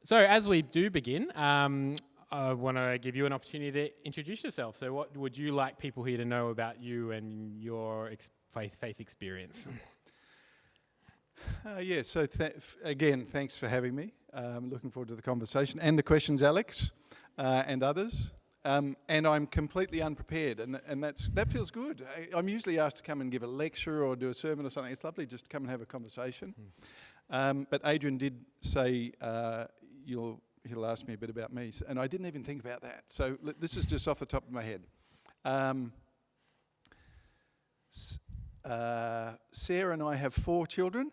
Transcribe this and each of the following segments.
So as we do begin, I want to give you an opportunity to introduce yourself. So what would you like people here to know about you and your faith experience? So again, thanks for having me. Looking forward to the conversation and the questions, Alex, and others. And I'm completely unprepared, and that feels good. I'm usually asked to come and give a lecture or do a sermon or something. It's lovely just to come and have a conversation. But Adrian did say he'll ask me a bit about me, and I didn't even think about that. So this is just off the top of my head. Sarah and I have 4 children,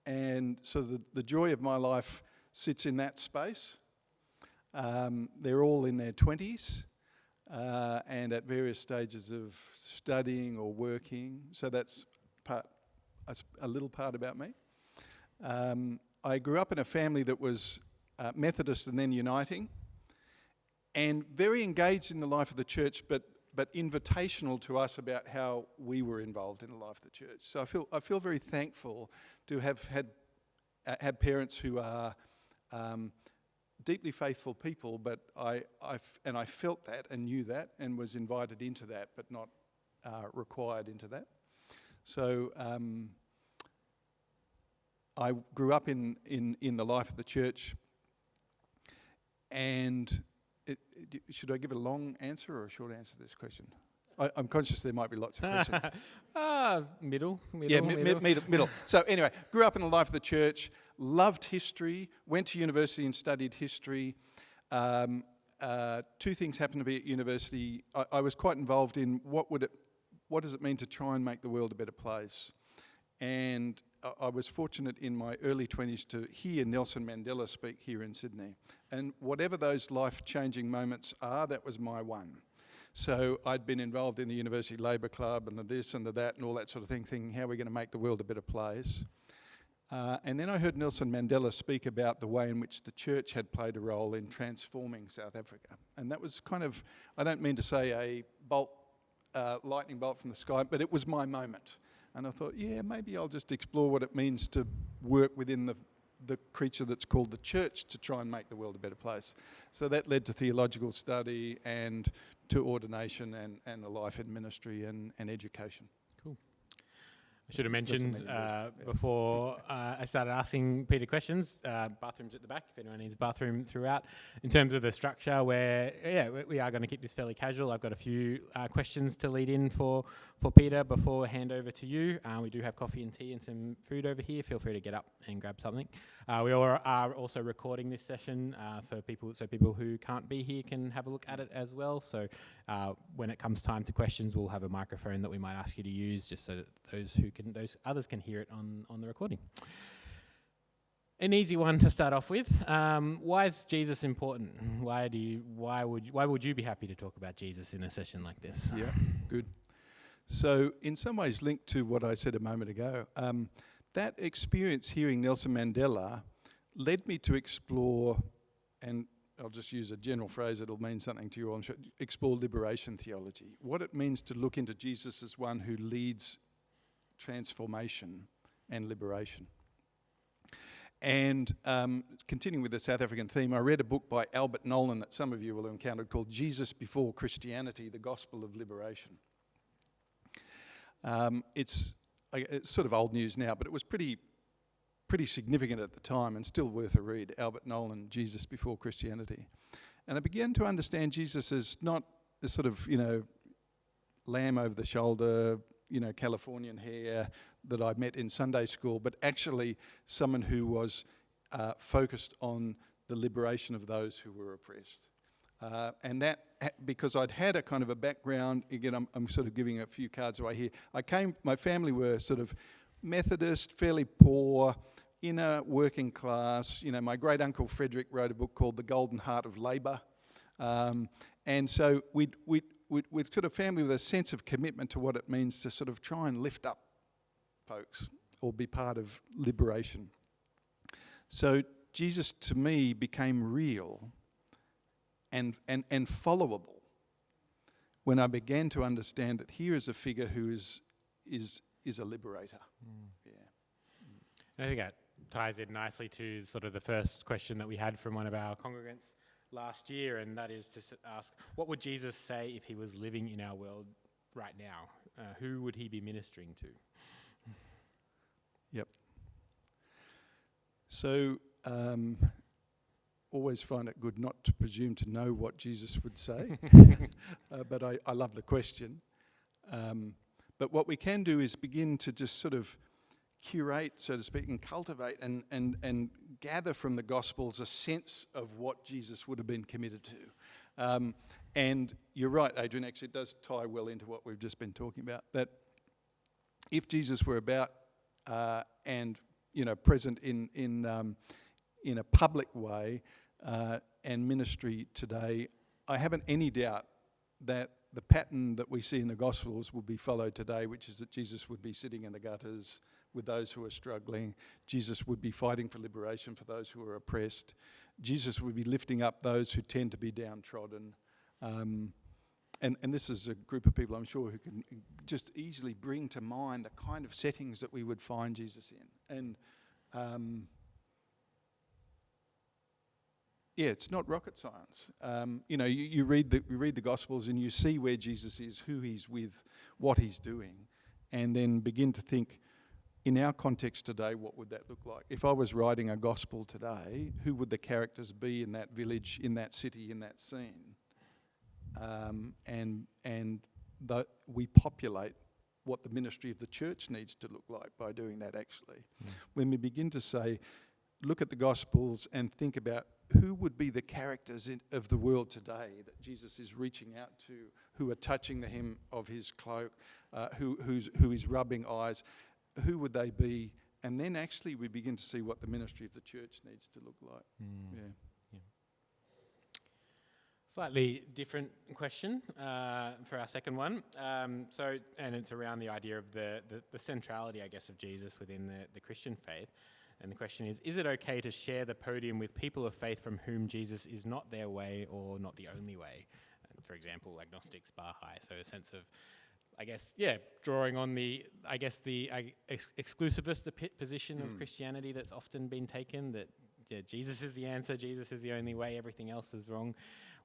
and so the joy of my life sits in that space. They're all in their 20s and at various stages of studying or working, so that's a little part about me. I grew up in a family that was Methodist and then Uniting, and very engaged in the life of the church, but invitational to us about how we were involved in the life of the church. So I feel very thankful to have had parents who are deeply faithful people, but I felt that and knew that and was invited into that, but not required into that. So I grew up in the life of the church, and should I give a long answer or a short answer to this question? I'm conscious there might be lots of questions. Middle. Middle. So anyway, grew up in the life of the church, loved history, went to university and studied history. 2 things happened to be at university. I was quite involved in what does it mean to try and make the world a better place. And I was fortunate in my early 20s to hear Nelson Mandela speak here in Sydney. And whatever those life-changing moments are, that was my one. So I'd been involved in the University Labour Club and the this and the that and all that sort of thing, thinking how are we going to make the world a better place. And then I heard Nelson Mandela speak about the way in which the church had played a role in transforming South Africa. And that was kind of, I don't mean to say a lightning bolt from the sky, but it was my moment. And I thought, maybe I'll just explore what it means to work within the creature that's called the church to try and make the world a better place. So that led to theological study and to ordination and a life in ministry and education. Cool. I should have mentioned before I started asking Peter questions, bathrooms at the back, if anyone needs a bathroom throughout. In terms of the structure, we are going to keep this fairly casual. I've got a few questions to lead in for Peter before I hand over to you. We do have coffee and tea and some food over here. Feel free to get up and grab something. We are also recording this session for people, so people who can't be here can have a look at it as well. So when it comes time to questions, we'll have a microphone that we might ask you to use, just so that those others can hear it on the recording. An easy one to start off with. Why is Jesus important? Why would you be happy to talk about Jesus in a session like this? Yeah, good. So in some ways linked to what I said a moment ago, that experience hearing Nelson Mandela led me to explore, and I'll just use a general phrase, it'll mean something to you all, I'm sure, explore liberation theology. What it means to look into Jesus as one who leads transformation and liberation. And continuing with the South African theme, I read a book by Albert Nolan that some of you will have encountered called Jesus Before Christianity, The Gospel of Liberation. It's sort of old news now, but it was pretty significant at the time and still worth a read. Albert Nolan, Jesus Before Christianity. And I began to understand Jesus as not the sort of, lamb over the shoulder, Californian hair that I met in Sunday school, but actually someone who was focused on the liberation of those who were oppressed. And that, because I'd had a kind of a background, again, I'm sort of giving a few cards away here. My family were sort of Methodist, fairly poor, inner working class. My great uncle Frederick wrote a book called The Golden Heart of Labour. And so we'd sort of family with a sense of commitment to what it means to sort of try and lift up folks or be part of liberation. So Jesus to me became real and followable when I began to understand that here is a figure who is a liberator. I think that ties in nicely to sort of the first question that we had from one of our congregants last year, and that is to ask, what would Jesus say if he was living in our world right now? Who would he be ministering to? Yep. So, always find it good not to presume to know what Jesus would say, but I love the question. But what we can do is begin to just sort of curate, so to speak, and cultivate and gather from the Gospels a sense of what Jesus would have been committed to. And you're right, Adrian, actually it does tie well into what we've just been talking about, that if Jesus were about and present in a public way and ministry today, I haven't any doubt that the pattern that we see in the Gospels will be followed today, which is that Jesus would be sitting in the gutters with those who are struggling. Jesus would be fighting for liberation for those who are oppressed. Jesus would be lifting up those who tend to be downtrodden. And this is a group of people, I'm sure, who can just easily bring to mind the kind of settings that we would find Jesus in. And it's not rocket science. You read the Gospels and you see where Jesus is, who he's with, what he's doing, and then begin to think, in our context today, what would that look like? If I was writing a gospel today, who would the characters be in that village, in that city, in that scene? We populate what the ministry of the church needs to look like by doing that, actually. When we begin to say, look at the Gospels and think about who would be the characters of the world today that Jesus is reaching out to, who are touching the hem of his cloak, who is rubbing eyes, who would they be? And then actually we begin to see what the ministry of the church needs to look like. Yeah. Slightly different question for our second one. And it's around the idea of the centrality, I guess, of Jesus within the Christian faith. And the question is it okay to share the podium with people of faith from whom Jesus is not their way or not the only way? For example, agnostics, Baha'i. So a sense of, I guess, drawing on the exclusivist position of Christianity that's often been taken, that Jesus is the answer, Jesus is the only way, everything else is wrong.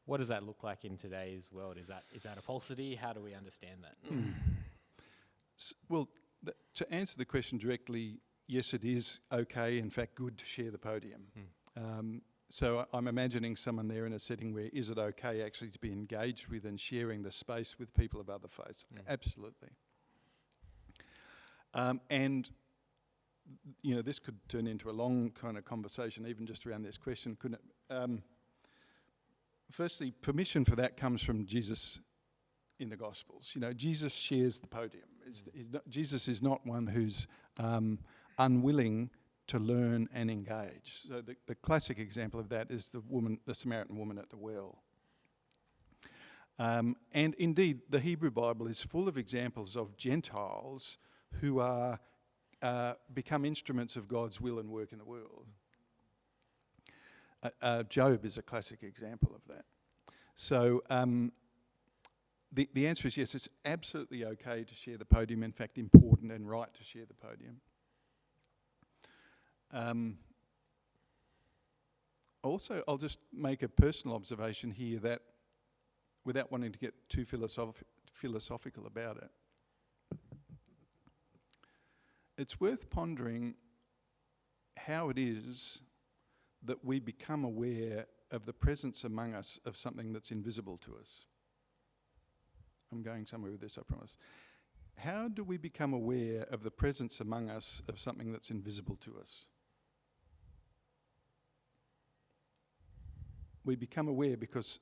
What does that look like in today's world? Is that a falsity? How do we understand that? Well, to answer the question directly, yes, it is okay, in fact, good to share the podium. So I'm imagining someone there in a setting where is it okay actually to be engaged with and sharing the space with people of other faiths? Absolutely. And this could turn into a long kind of conversation, even just around this question, couldn't it? Firstly, permission for that comes from Jesus in the Gospels. Jesus shares the podium. Jesus is not one who's unwilling to learn and engage. So the classic example of that is the Samaritan woman at the well. And indeed, the Hebrew Bible is full of examples of Gentiles who are become instruments of God's will and work in the world. Job is a classic example of that. So the answer is yes, it's absolutely okay to share the podium, in fact important and right to share the podium. Also, I'll just make a personal observation here that, without wanting to get too philosophical about it, it's worth pondering how it is that we become aware of the presence among us of something that's invisible to us. I'm going somewhere with this, I promise. How do we become aware of the presence among us of something that's invisible to us? We become aware because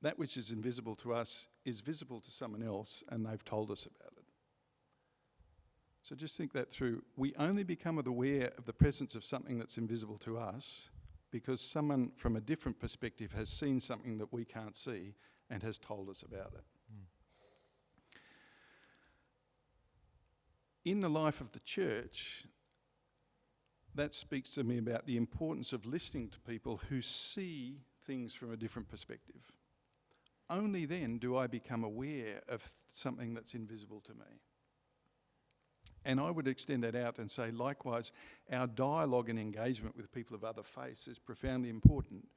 that which is invisible to us is visible to someone else and they've told us about it. So just think that through. We only become aware of the presence of something that's invisible to us because someone from a different perspective has seen something that we can't see and has told us about it. In the life of the church, that speaks to me about the importance of listening to people who see things from a different perspective. Only then do I become aware of something that's invisible to me. And I would extend that out and say, likewise, our dialogue and engagement with people of other faiths is profoundly important,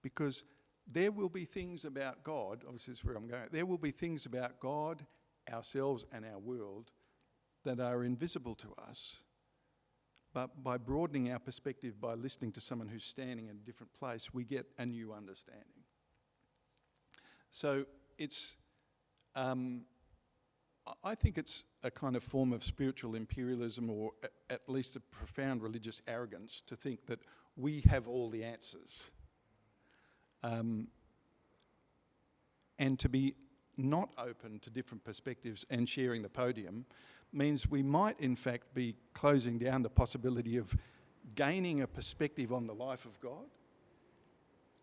because there will be things about God, obviously this is where I'm going, there will be things about God, ourselves and our world that are invisible to us, but by broadening our perspective, by listening to someone who's standing in a different place, we get a new understanding. So it's, I think it's a kind of form of spiritual imperialism, or at least a profound religious arrogance, to think that we have all the answers. And to be not open to different perspectives and sharing the podium means we might in fact be closing down the possibility of gaining a perspective on the life of God,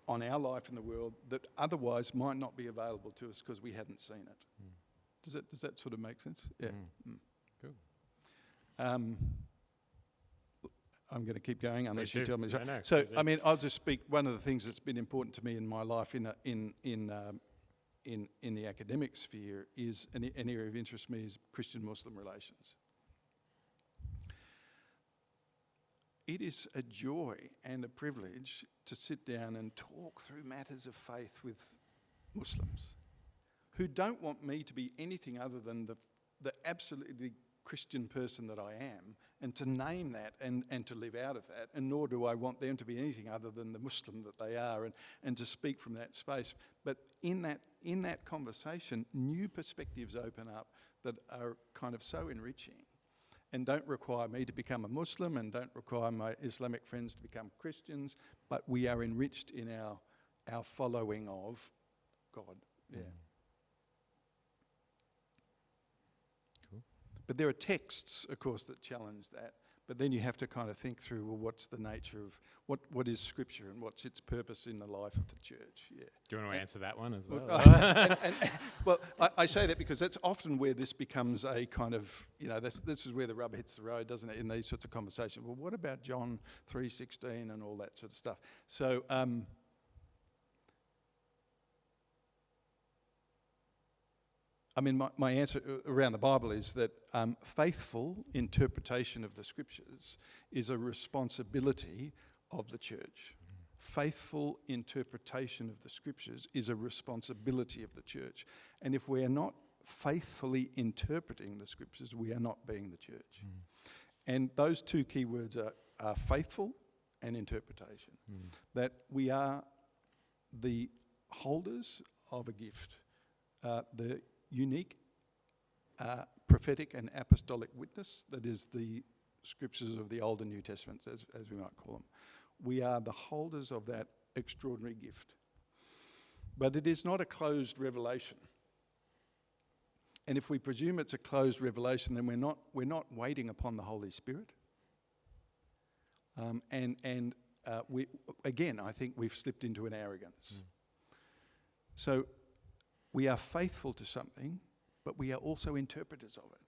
on our life in the world, that otherwise might not be available to us because we hadn't seen it. Does that sort of make sense? Yeah. Cool. I'm going to keep going unless you tell me. No, so I mean, I'll just speak. One of the things that's been important to me in my life in the academic sphere is an area of interest to me is Christian-Muslim relations. It is a joy and a privilege to sit down and talk through matters of faith with Muslims who don't want me to be anything other than the absolutely Christian person that I am, and to name that and to live out of that, and nor do I want them to be anything other than the Muslim that they are, and to speak from that space. But in that conversation, new perspectives open up that are kind of so enriching, and don't require me to become a Muslim, and don't require my Islamic friends to become Christians, but we are enriched in our following of God. Yeah. Cool. But there are texts, of course, that challenge that. But then you have to kind of think through, well, what's the nature of, what is Scripture and what's its purpose in the life of the church? Yeah. Do you want to answer that one as well? Well, I say that because that's often where this becomes a kind of, this is where the rubber hits the road, doesn't it, in these sorts of conversations. Well, what about John 3:16 and all that sort of stuff? So, I mean, my answer around the Bible is that faithful interpretation of the Scriptures is a responsibility of the church. Faithful interpretation of the Scriptures is a responsibility of the church. And if we are not faithfully interpreting the Scriptures, we are not being the church. And those two key words are faithful and interpretation. That we are the holders of a gift, the unique prophetic and apostolic witness that is the Scriptures of the Old and New Testaments, as we might call them. We are the holders of that extraordinary gift. But it is not a closed revelation. And if we presume it's a closed revelation, then we're not waiting upon the Holy Spirit. We again, I think we've slipped into an arrogance. So we are faithful to something, but we are also interpreters of it.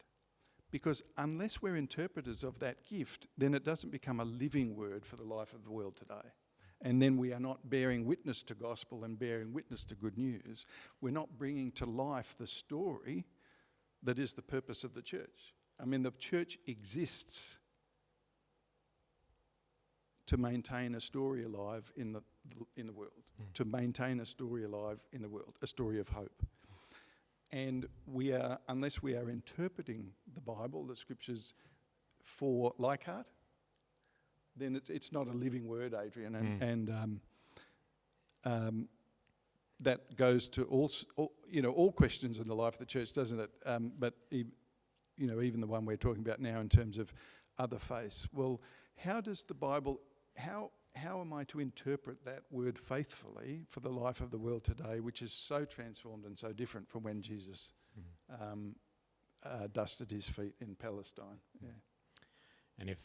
Because unless we're interpreters of that gift, then it doesn't become a living word for the life of the world today. And then we are not bearing witness to gospel and bearing witness to good news. We're not bringing to life the story that is the purpose of the church. I mean, the church exists to maintain a story alive in the world, to maintain a story alive in the world, a story of hope. And unless we are interpreting the Bible, the Scriptures, for Leichhardt, then it's not a living word, Adrian. And that goes to all questions in the life of the church, doesn't it? But even the one we're talking about now in terms of other faiths. Well, how does the Bible? How am I to interpret that word faithfully for the life of the world today, which is so transformed and so different from when Jesus dusted his feet in Palestine? Yeah. And if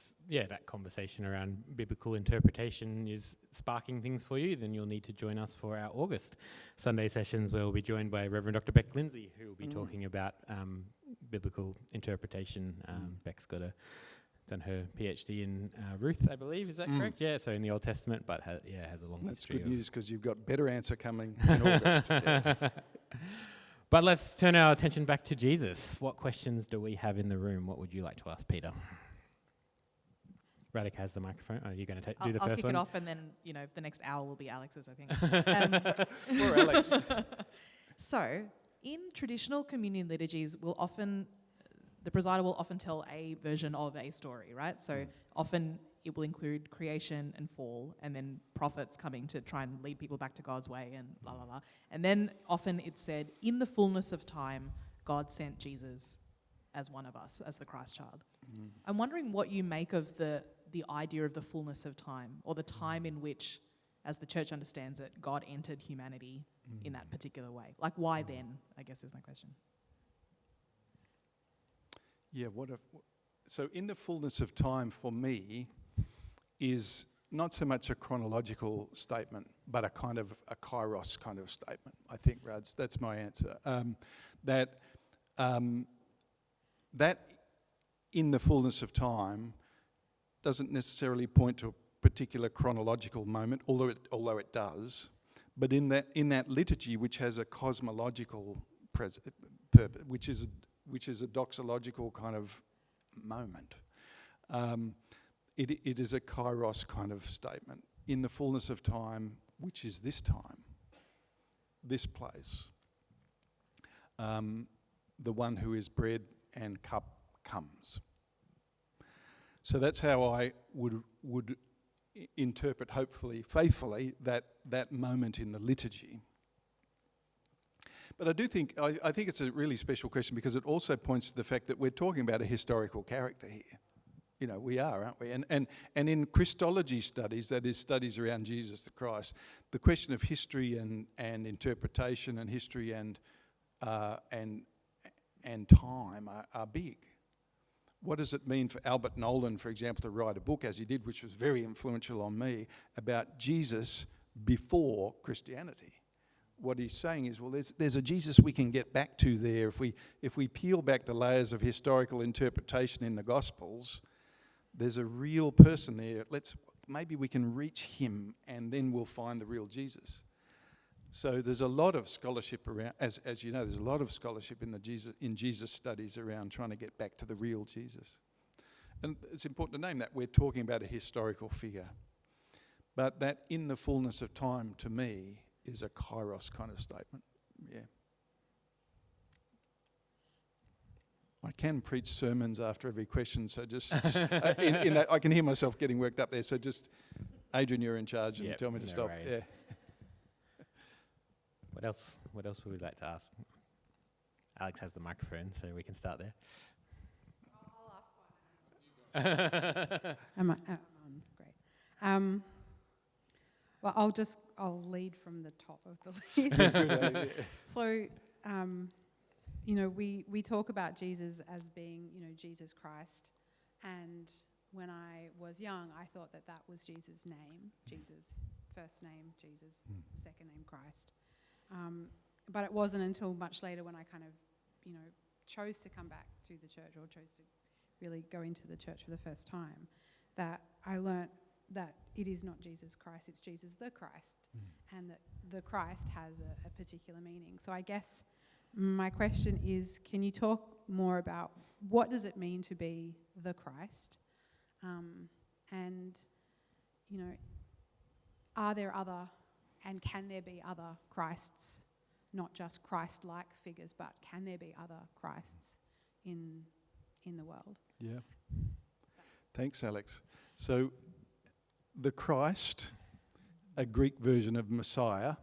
that conversation around biblical interpretation is sparking things for you, then you'll need to join us for our August Sunday sessions, where we'll be joined by Reverend Dr. Beck Lindsay, who will be talking about biblical interpretation. Beck's done her PhD in Ruth, I believe. Is that correct? Yeah, so in the Old Testament, but has a long history. That's good news, because you've got better answer coming in August. Yeah. But let's turn our attention back to Jesus. What questions do we have in the room? What would you like to ask Peter? Radek has the microphone. Oh, you're going to do the I'll first kick one? it off, and then, the next hour will be Alex's, I think. Poor Alex. So, in traditional communion liturgies, the presider will often tell a version of a story, right? So often it will include creation and fall, and then prophets coming to try and lead people back to God's way, and la la la. And then often it's said, in the fullness of time, God sent Jesus as one of us, as the Christ child. I'm wondering what you make of the idea of the fullness of time, or the time in which, as the church understands it, God entered humanity in that particular way. Like, why then, I guess is my question. Yeah, so in the fullness of time for me is not so much a chronological statement, but a kind of a kairos kind of statement, I think, Rads. That's my answer. That in the fullness of time doesn't necessarily point to a particular chronological moment, although it does. But in that liturgy, which has a cosmological purpose, which is a doxological kind of moment, it is a kairos kind of statement. In the fullness of time, which is this time, this place, the one who is bread and cup comes. So that's how I would interpret, hopefully, faithfully, that moment in the liturgy. But I do think, I think it's a really special question because it also points to the fact that we're talking about a historical character here. You know, we are, aren't we? And in Christology studies, that is studies around Jesus the Christ, the question of history and interpretation and history and time are big. What does it mean for Albert Nolan, for example, to write a book, as he did, which was very influential on me, about Jesus before Christianity? What he's saying is, well, there's a Jesus we can get back to there. If we peel back the layers of historical interpretation in the Gospels, there's a real person there. Maybe we can reach him, and then we'll find the real Jesus. So there's a lot of scholarship around, as you know, there's a lot of scholarship in Jesus studies around trying to get back to the real Jesus. And it's important to name that we're talking about a historical figure. But that in the fullness of time, to me, is a kairos kind of statement. Yeah. I can preach sermons after every question, so just in that, I can hear myself getting worked up there. So just, Adrian, you're in charge, and tell me to stop. Worries. Yeah. What else would we like to ask? Alex has the microphone, so we can start there. I'll ask one. I'm on. Great. Well, I'll lead from the top of the list. So, we talk about Jesus as being, Jesus Christ. And when I was young, I thought that was Jesus' name. Jesus, first name, Jesus, second name, Christ. But it wasn't until much later when I kind of, chose to come back to the church, or chose to really go into the church for the first time, that I learnt that it is not Jesus Christ, it's Jesus the Christ, and that the Christ has a particular meaning. So I guess my question is, can you talk more about what does it mean to be the Christ? And, are there other, and can there be other Christs, not just Christ-like figures, but can there be other Christs in the world? Yeah. Thanks, Alex. So the Christ, a Greek version of Messiah,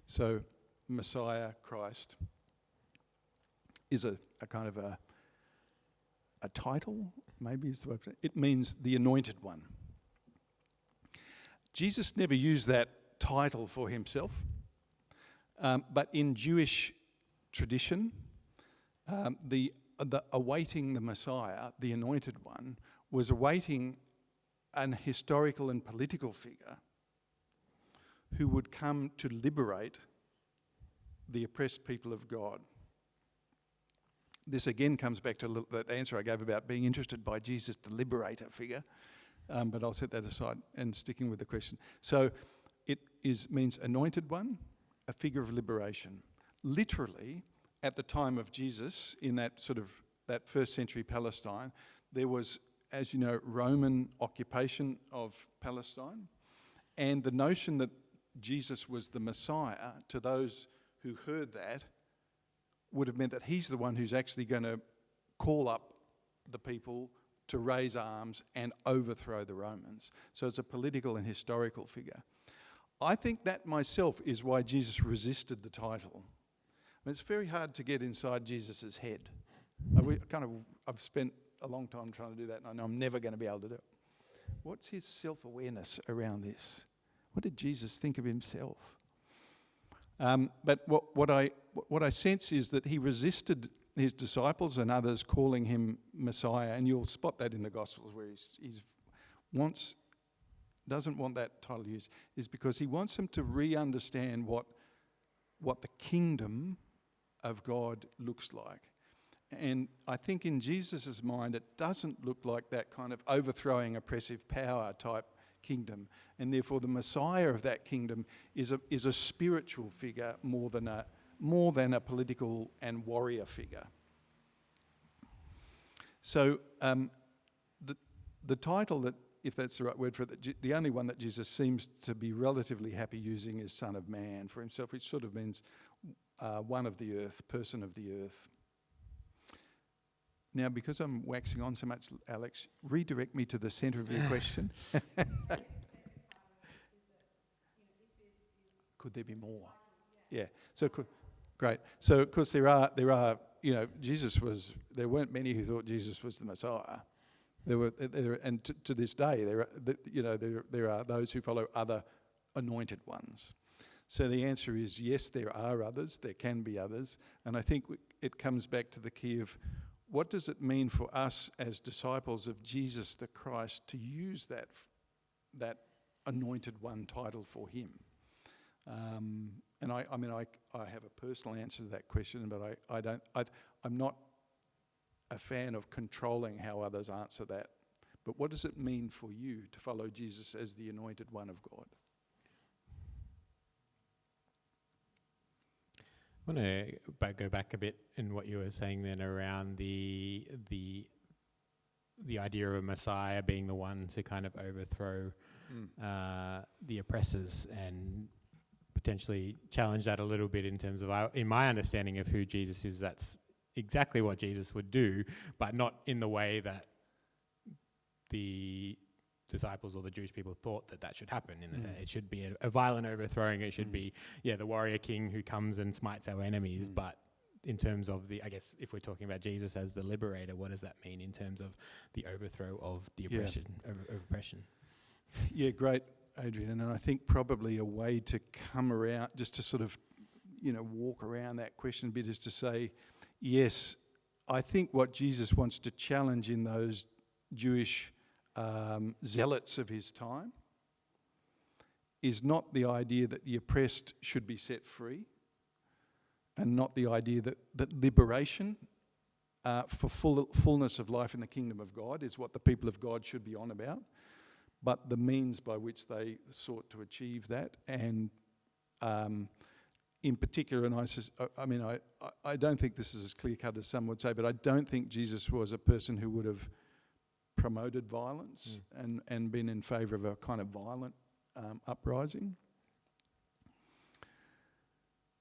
so Messiah, Christ, is a kind of a title, maybe is the way. It means the anointed one. Jesus never used that title for himself, but in Jewish tradition, the awaiting the Messiah, the anointed one, was awaiting an historical and political figure who would come to liberate the oppressed people of God. This again comes back to that answer I gave about being interested by Jesus, the liberator figure, but I'll set that aside and sticking with the question. So it means anointed one, a figure of liberation. Literally, at the time of Jesus, in that first century Palestine, there was, as you know, Roman occupation of Palestine, and the notion that Jesus was the Messiah, to those who heard that, would have meant that he's the one who's actually going to call up the people to raise arms and overthrow the Romans. So it's a political and historical figure. I think that myself is why Jesus resisted the title. I mean, it's very hard to get inside Jesus' head. I've spent a long time trying to do that, and I know I'm never going to be able to do it. What's his self-awareness around this? What did Jesus think of himself? But what I sense is that he resisted his disciples and others calling him Messiah, and you'll spot that in the Gospels where he doesn't want that title used, is because he wants them to re-understand what the kingdom of God looks like. And I think in Jesus' mind, it doesn't look like that kind of overthrowing oppressive power type kingdom, and therefore the Messiah of that kingdom is a spiritual figure more than a political and warrior figure. So the title that, if that's the right word for it, the only one that Jesus seems to be relatively happy using is Son of Man for himself, which sort of means one of the earth, person of the earth. Now, because I'm waxing on so much, Alex, redirect me to the centre of your question. Could there be more? Yeah. So, great. So, of course, there are. There weren't many who thought Jesus was the Messiah. And to this day, there are those who follow other anointed ones. So the answer is yes, there are others. There can be others, and I think it comes back to the key of, what does it mean for us as disciples of Jesus the Christ to use that anointed one title for him? And I have a personal answer to that question, but I'm not a fan of controlling how others answer that. But what does it mean for you to follow Jesus as the anointed one of God? I want to go back a bit in what you were saying then around the idea of a Messiah being the one to kind of overthrow the oppressors, and potentially challenge that a little bit in terms of, in my understanding of who Jesus is, that's exactly what Jesus would do, but not in the way that the disciples or the Jewish people thought that should happen. It should be a violent overthrowing. It should be, the warrior king who comes and smites our enemies. But in terms of I guess if we're talking about Jesus as the liberator, what does that mean in terms of the overthrow of the oppression? Yeah, great, Adrian. And I think probably a way to come around, just to sort of, walk around that question a bit, is to say, yes, I think what Jesus wants to challenge in those Jewish zealots of his time is not the idea that the oppressed should be set free, and not the idea that liberation for fullness of life in the kingdom of God is what the people of God should be on about, but the means by which they sought to achieve that. And in particular, and I don't think this is as clear-cut as some would say, but I don't think Jesus was a person who would have promoted violence and been in favour of a kind of violent uprising.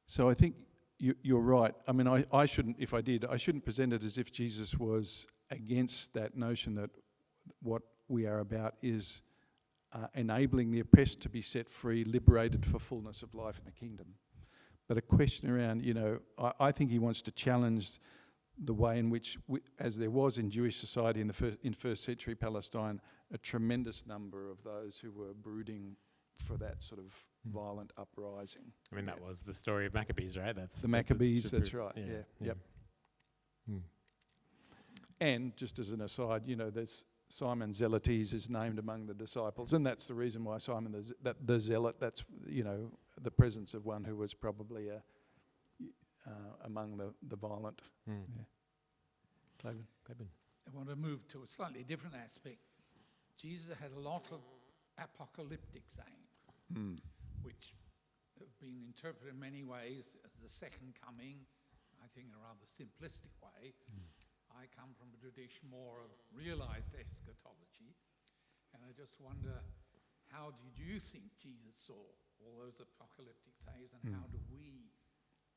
So I think you're right. I mean, I shouldn't, if I did, I shouldn't present it as if Jesus was against that notion that what we are about is enabling the oppressed to be set free, liberated for fullness of life in the kingdom. But a question around, I think he wants to challenge the way in which, as there was in Jewish society in first century Palestine, a tremendous number of those who were brooding for that sort of violent uprising. I mean, that was the story of Maccabees, right? That's the Maccabees, that's right. Yeah. Yep. Mm. And just as an aside, there's Simon Zealotes is named among the disciples, and that's the reason why Simon the Zealot, that's, the presence of one who was probably among the violent. Yeah. Clayton. I want to move to a slightly different aspect. Jesus had a lot of apocalyptic sayings, which have been interpreted in many ways as the second coming. I think in a rather simplistic way. I come from a tradition more of realized eschatology, and I just wonder, how did you think Jesus saw all those apocalyptic sayings, and how do we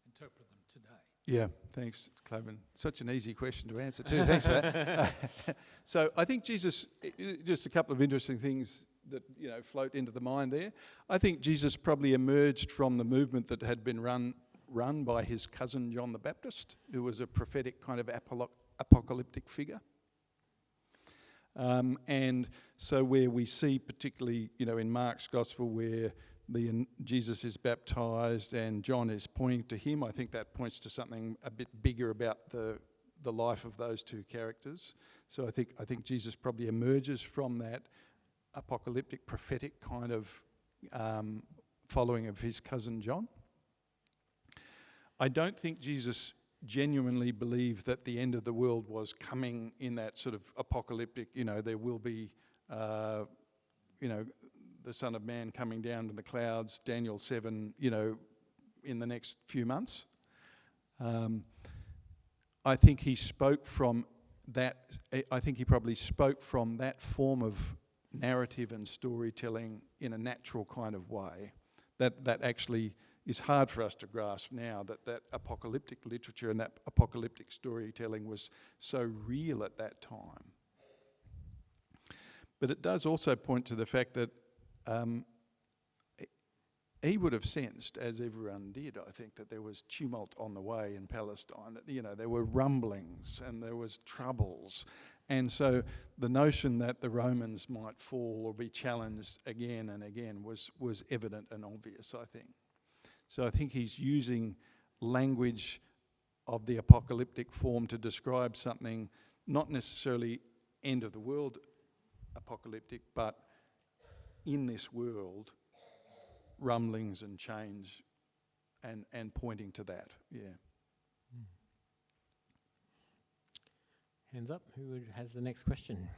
interpret them today? Yeah, thanks, Clavin. Such an easy question to answer too. Thanks for that. So I think Jesus, just a couple of interesting things that float into the mind there. I think Jesus probably emerged from the movement that had been run by his cousin John the Baptist, who was a prophetic kind of apocalyptic figure. And so where we see particularly, in Mark's Gospel where Jesus is baptized and John is pointing to him, I think that points to something a bit bigger about the life of those two characters. So I think Jesus probably emerges from that apocalyptic prophetic kind of following of his cousin John. I don't think Jesus genuinely believed that the end of the world was coming in that sort of apocalyptic, there will be, the Son of Man coming down to the clouds, Daniel 7, in the next few months. I think he spoke from that, I think he probably spoke from that form of narrative and storytelling in a natural kind of way that actually is hard for us to grasp now, that apocalyptic literature and that apocalyptic storytelling was so real at that time. But it does also point to the fact that he would have sensed, as everyone did, I think, that there was tumult on the way in Palestine. That, there were rumblings and there was troubles. And so the notion that the Romans might fall or be challenged again and again was evident and obvious, I think. So I think he's using language of the apocalyptic form to describe something not necessarily end of the world apocalyptic, but in this world, rumblings and change and pointing to that, yeah. Hands up, who has the next question?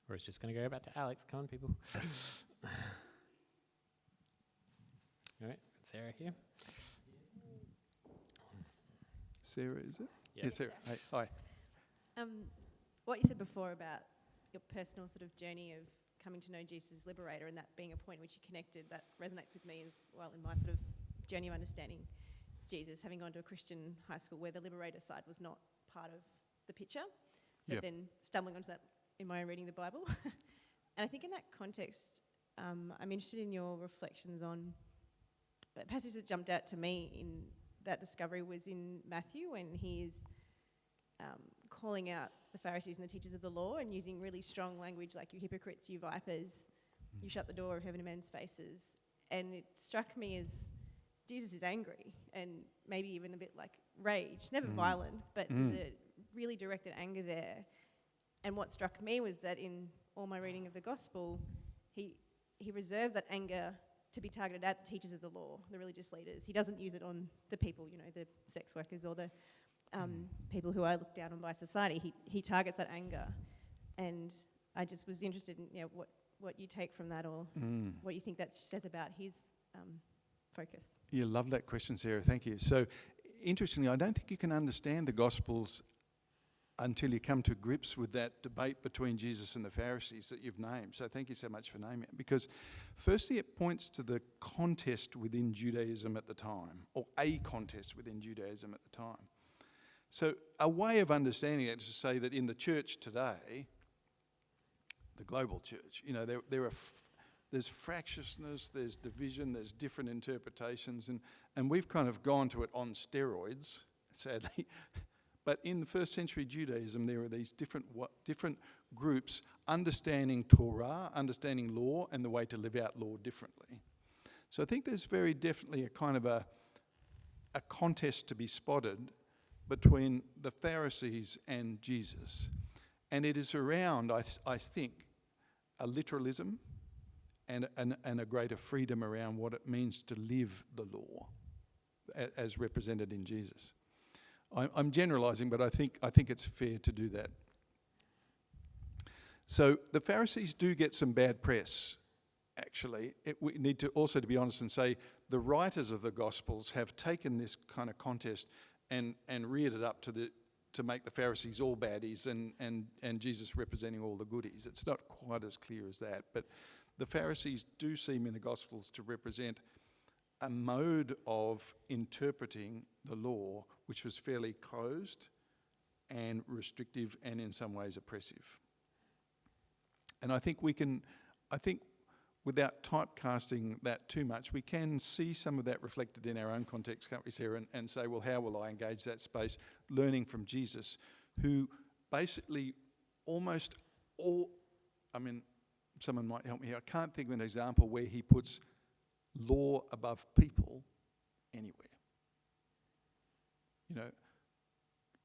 Or it's just going to go back to Alex. Come on, people. All right, Sarah here. Sarah, is it? Yeah. Yeah, Sarah. Hey, hi. What you said before about your personal sort of journey of coming to know Jesus as liberator and that being a point which you connected, that resonates with me as well in my sort of journey of understanding Jesus, having gone to a Christian high school where the liberator side was not part of the picture, but then stumbling onto that in my own reading of the Bible. And I think in that context, I'm interested in your reflections on a passage that jumped out to me in that discovery was in Matthew, when he is calling out the Pharisees and the teachers of the law and using really strong language like, you hypocrites, you vipers, you shut the door of heaven in men's faces. And it struck me as Jesus is angry and maybe even a bit like rage, never violent, but there's a really directed anger there. And what struck me was that in all my reading of the gospel, he reserves that anger to be targeted at the teachers of the law, the religious leaders. He doesn't use it on the people, the sex workers or the people who are looked down on by society. He targets that anger. And I just was interested in what you take from that, or what you think that says about his focus. You love that question, Sarah. Thank you. So, interestingly, I don't think you can understand the Gospels until you come to grips with that debate between Jesus and the Pharisees that you've named. So thank you so much for naming it. Because firstly, it points to the contest within Judaism at the time, or a contest within Judaism at the time. So a way of understanding it is to say that in the church today, the global church, there's fractiousness, there's division, there's different interpretations, and we've kind of gone to it on steroids, sadly. But in the first century Judaism, there are these different groups understanding Torah, understanding law, and the way to live out law differently. So I think there's very definitely a kind of a contest to be spotted between the Pharisees and Jesus. And it is around, I think, a literalism and a greater freedom around what it means to live the law as represented in Jesus. I'm generalising, but I think it's fair to do that. So the Pharisees do get some bad press, actually. We need to also, to be honest, and say the writers of the Gospels have taken this kind of contest and reared it up to make the Pharisees all baddies and Jesus representing all the goodies. It's not quite as clear as that, but the Pharisees do seem in the Gospels to represent a mode of interpreting the law which was fairly closed and restrictive and in some ways oppressive. And I think without typecasting that too much, we can see some of that reflected in our own context, can't we, Sarah, and say, well, how will I engage that space? Learning from Jesus, who basically almost all, I mean, someone might help me here, I can't think of an example where he puts law above people anywhere. You know,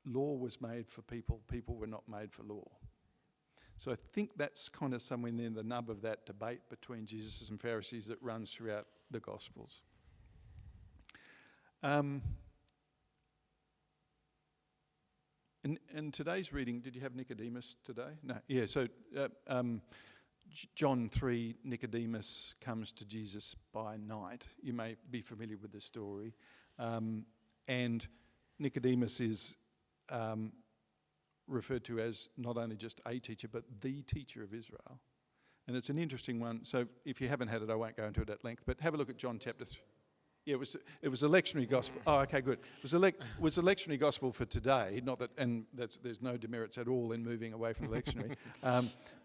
law was made for people, people were not made for law. So I think that's kind of somewhere in the nub of that debate between Jesus and Pharisees that runs throughout the Gospels. In today's reading, did you have Nicodemus today? No. Yeah, so John 3, Nicodemus comes to Jesus by night. You may be familiar with the story. And Nicodemus is referred to as not only just a teacher, but the teacher of Israel. And it's an interesting one. So if you haven't had it, I won't go into it at length, but have a look at John chapter 3. Yeah, it was a lectionary gospel. Oh, okay, good. It was a lectionary gospel for today, not that, and there's no demerits at all in moving away from the lectionary,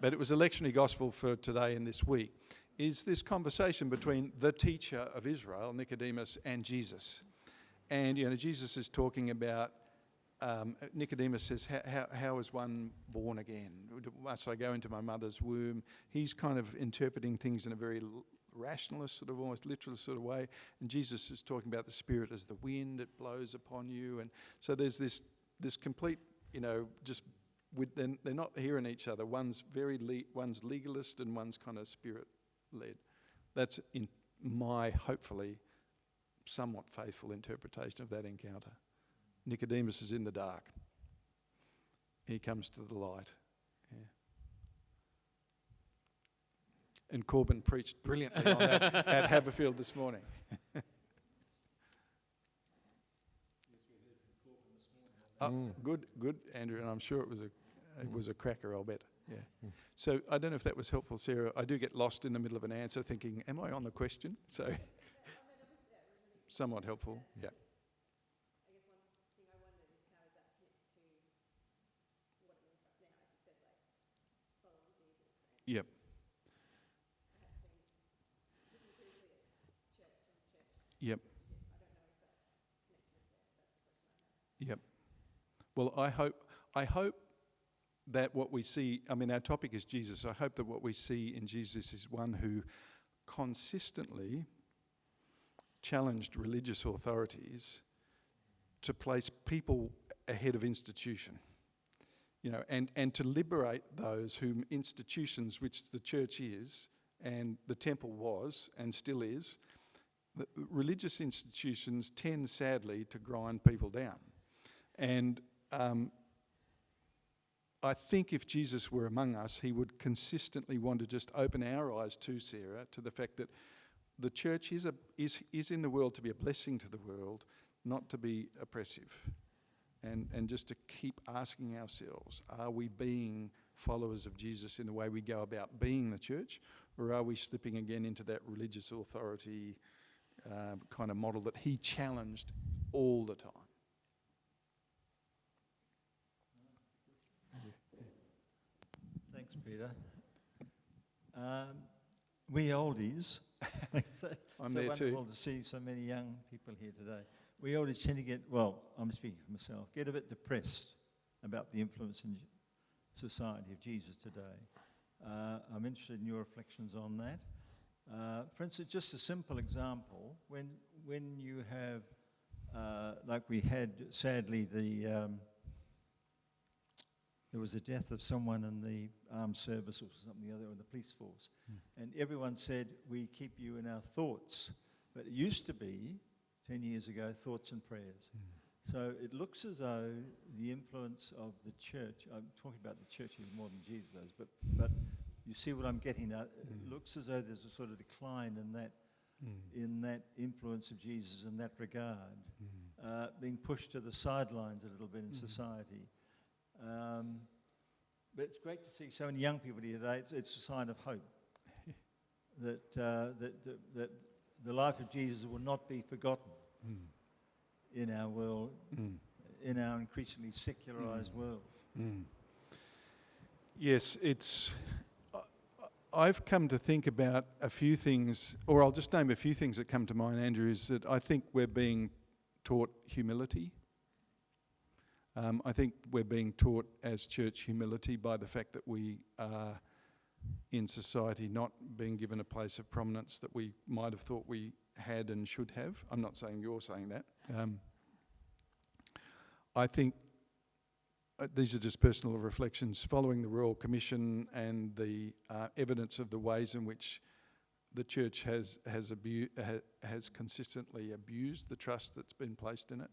but it was a lectionary gospel for today and this week, is this conversation between the teacher of Israel, Nicodemus, and Jesus. And, you know, Jesus is talking about, Nicodemus says, how is one born again? Must I go into my mother's womb? He's kind of interpreting things in a very rationalist, sort of almost literalist sort of way. And Jesus is talking about the Spirit as the wind, it blows upon you. And so there's this complete, you know, just they're not hearing each other. One's one's legalist and one's kind of Spirit-led. That's in my, hopefully, somewhat faithful interpretation of that encounter. Nicodemus is in the dark. He comes to the light. Yeah. And Corbin preached brilliantly on that at Haberfield this morning. Good, Andrew, and I'm sure it was a cracker, I'll bet. Yeah. So I don't know if that was helpful, Sarah. I do get lost in the middle of an answer thinking, am I on the question? So somewhat helpful, yeah. Yep. Yep. Yep. Well, I hope that what we see, I mean, our topic is Jesus. I hope that what we see in Jesus is one who consistently challenged religious authorities to place people ahead of institution. You know, and to liberate those whom institutions, which the church is, and the temple was, and still is, the religious institutions tend, sadly, to grind people down. And I think if Jesus were among us, he would consistently want to just open our eyes to, Sarah, to the fact that the church is in the world to be a blessing to the world, not to be oppressive. And just to keep asking ourselves, are we being followers of Jesus in the way we go about being the church, or are we slipping again into that religious authority kind of model that he challenged all the time? Thanks, Peter. We oldies, I'm there too. Wonderful to see so many young people here today. We oldies tend to get, well, I'm speaking for myself, get a bit depressed about the influence in society of Jesus today. I'm interested in your reflections on that. For instance, just a simple example, when you have, like we had, sadly, there was a death of someone in the armed service or something or the other, or the police force, and everyone said, we keep you in our thoughts. But it used to be, 10 years ago, thoughts and prayers. So it looks as though the influence of the church, I'm talking about the church even more than Jesus does, but you see what I'm getting at? It looks as though there's a sort of decline in that in that influence of Jesus in that regard, being pushed to the sidelines a little bit in society. But it's great to see so many young people here today. It's a sign of hope that the life of Jesus will not be forgotten in our world, in our increasingly secularized world. Yes, I've come to think about a few things, or I'll just name a few things that come to mind, Andrew, is that I think we're being taught humility. I think we're being taught as church humility by the fact that we are in society not being given a place of prominence that we might have thought we had and should have. I'm not saying you're saying that. I think these are just personal reflections following the Royal Commission and the evidence of the ways in which the church has consistently abused the trust that's been placed in it.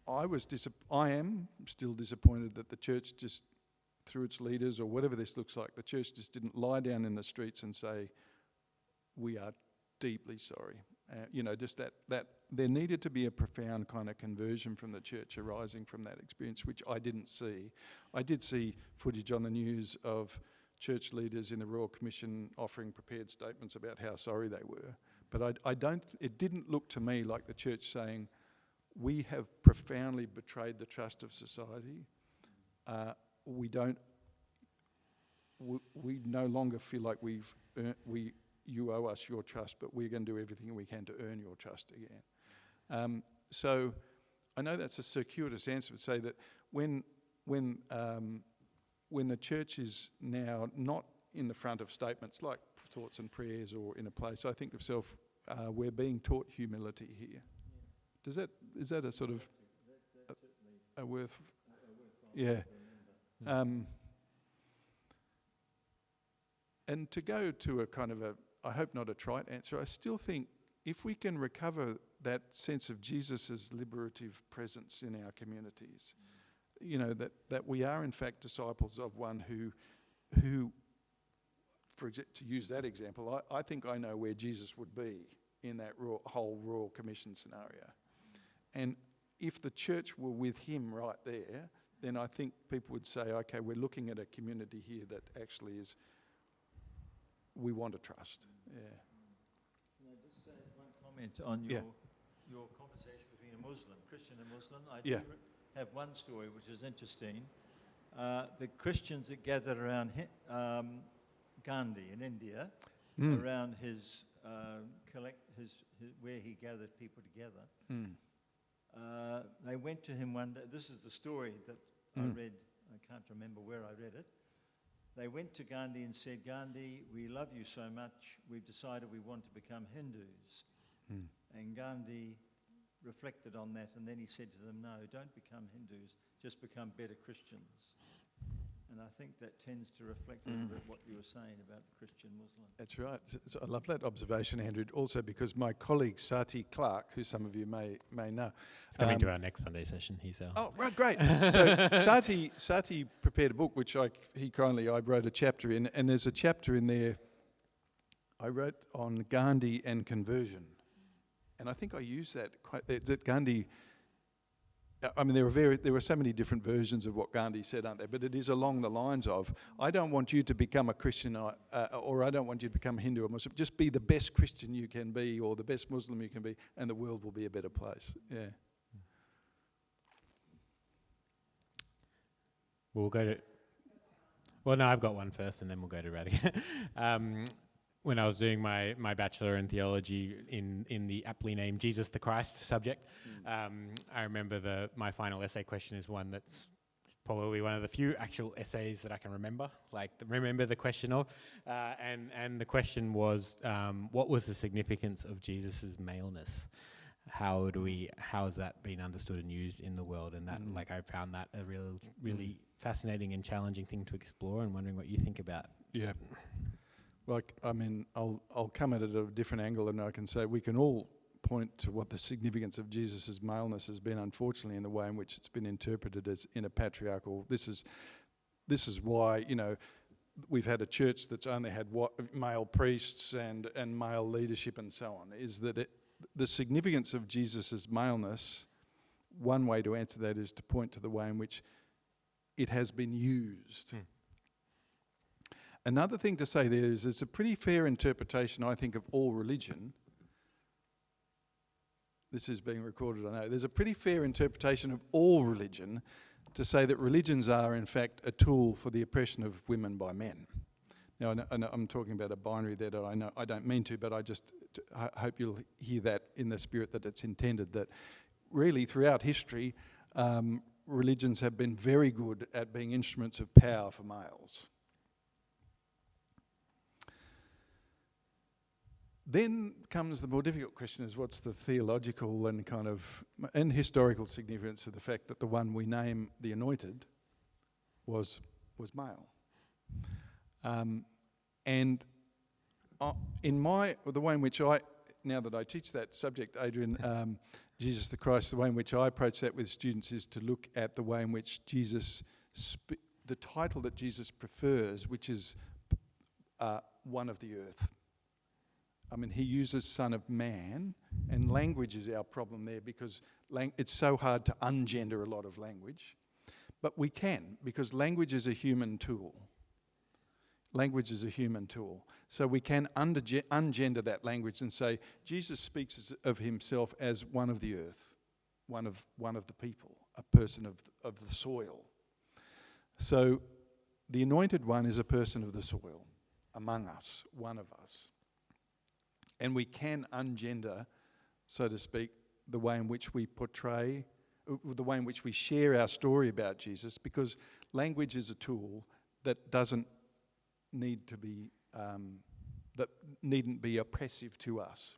I am still disappointed that the church just, through its leaders or whatever this looks like, the church just didn't lie down in the streets and say, we are deeply sorry. Just that there needed to be a profound kind of conversion from the church arising from that experience, which I didn't see. I did see footage on the news of church leaders in the Royal Commission offering prepared statements about how sorry they were. But it didn't look to me like the church saying, we have profoundly betrayed the trust of society. We no longer feel like you owe us your trust, but we're going to do everything we can to earn your trust again. So I know that's a circuitous answer to say that when the church is now not in the front of statements like thoughts and prayers or in a place, I think to myself, we're being taught humility here. Is that a sort of a worth? Yeah. And to go to a kind of I hope not a trite answer, I still think if we can recover that sense of Jesus' liberative presence in our communities, that we are in fact disciples of one who to use that example, I think I know where Jesus would be in that whole Royal Commission scenario. And if the church were with him right there, then I think people would say, okay, we're looking at a community here that actually is, we want to trust. Yeah. Can I just say one comment on your conversation between a Muslim, Christian and Muslim? I do have one story which is interesting. The Christians that gathered around Gandhi in India, around his where he gathered people together. They went to him one day. This is the story that I read. I can't remember where I read it. They went to Gandhi and said, Gandhi, we love you so much, we've decided we want to become Hindus. And Gandhi reflected on that, and then he said to them, no, don't become Hindus, just become better Christians. And I think that tends to reflect a little bit what you were saying about the Christian Muslim. That's right. So I love that observation, Andrew, also because my colleague Sati Clark, who some of you may know. He's coming to our next Sunday session. He's our... Oh, right, great. So Sati prepared a book which I wrote a chapter in, and there's a chapter in there I wrote on Gandhi and conversion. And I think I used that that Gandhi... I mean, there were so many different versions of what Gandhi said, aren't there? But it is along the lines of, I don't want you to become a Christian or I don't want you to become a Hindu or Muslim. Just be the best Christian you can be or the best Muslim you can be, and the world will be a better place. Yeah. We'll go to... Well, no, I've got one first, and then we'll go to Radigan. When I was doing my Bachelor in Theology in the aptly named Jesus the Christ subject, I remember my final essay question is one that's probably one of the few actual essays that I can remember, remember the question of, and the question was, what was the significance of Jesus's maleness? How has that been understood and used in the world? And that, I found that a really fascinating and challenging thing to explore, and wondering what you think about. Yeah. I'll come at it at a different angle, and I can say we can all point to what the significance of Jesus' maleness has been, unfortunately, in the way in which it's been interpreted as in a patriarchal. This is, why we've had a church that's only had male priests and male leadership and so on, is that the significance of Jesus' maleness, one way to answer that is to point to the way in which it has been used. Another thing to say there is it's a pretty fair interpretation, I think, of all religion. This is being recorded, I know. There's a pretty fair interpretation of all religion to say that religions are, in fact, a tool for the oppression of women by men. Now, I'm talking about a binary that I know I don't mean to, but I just hope you'll hear that in the spirit that it's intended, that really throughout history, religions have been very good at being instruments of power for males. Then comes the more difficult question, is what's the theological and historical significance of the fact that the one we name the Anointed was male. And in the way in which now that I teach that subject, Adrian, Jesus the Christ, the way in which I approach that with students is to look at the way in which Jesus, the title that Jesus prefers, which is one of the earth. I mean, he uses Son of Man, and language is our problem there because it's so hard to ungender a lot of language. But we can, because language is a human tool. Language is a human tool. So we can ungender that language and say, Jesus speaks of himself as one of the earth, one of the people, a person of the soil. So the Anointed One is a person of the soil, among us, one of us. And we can ungender, so to speak, the way in which we portray, the way in which we share our story about Jesus, because language is a tool that doesn't need to be, that needn't be oppressive to us.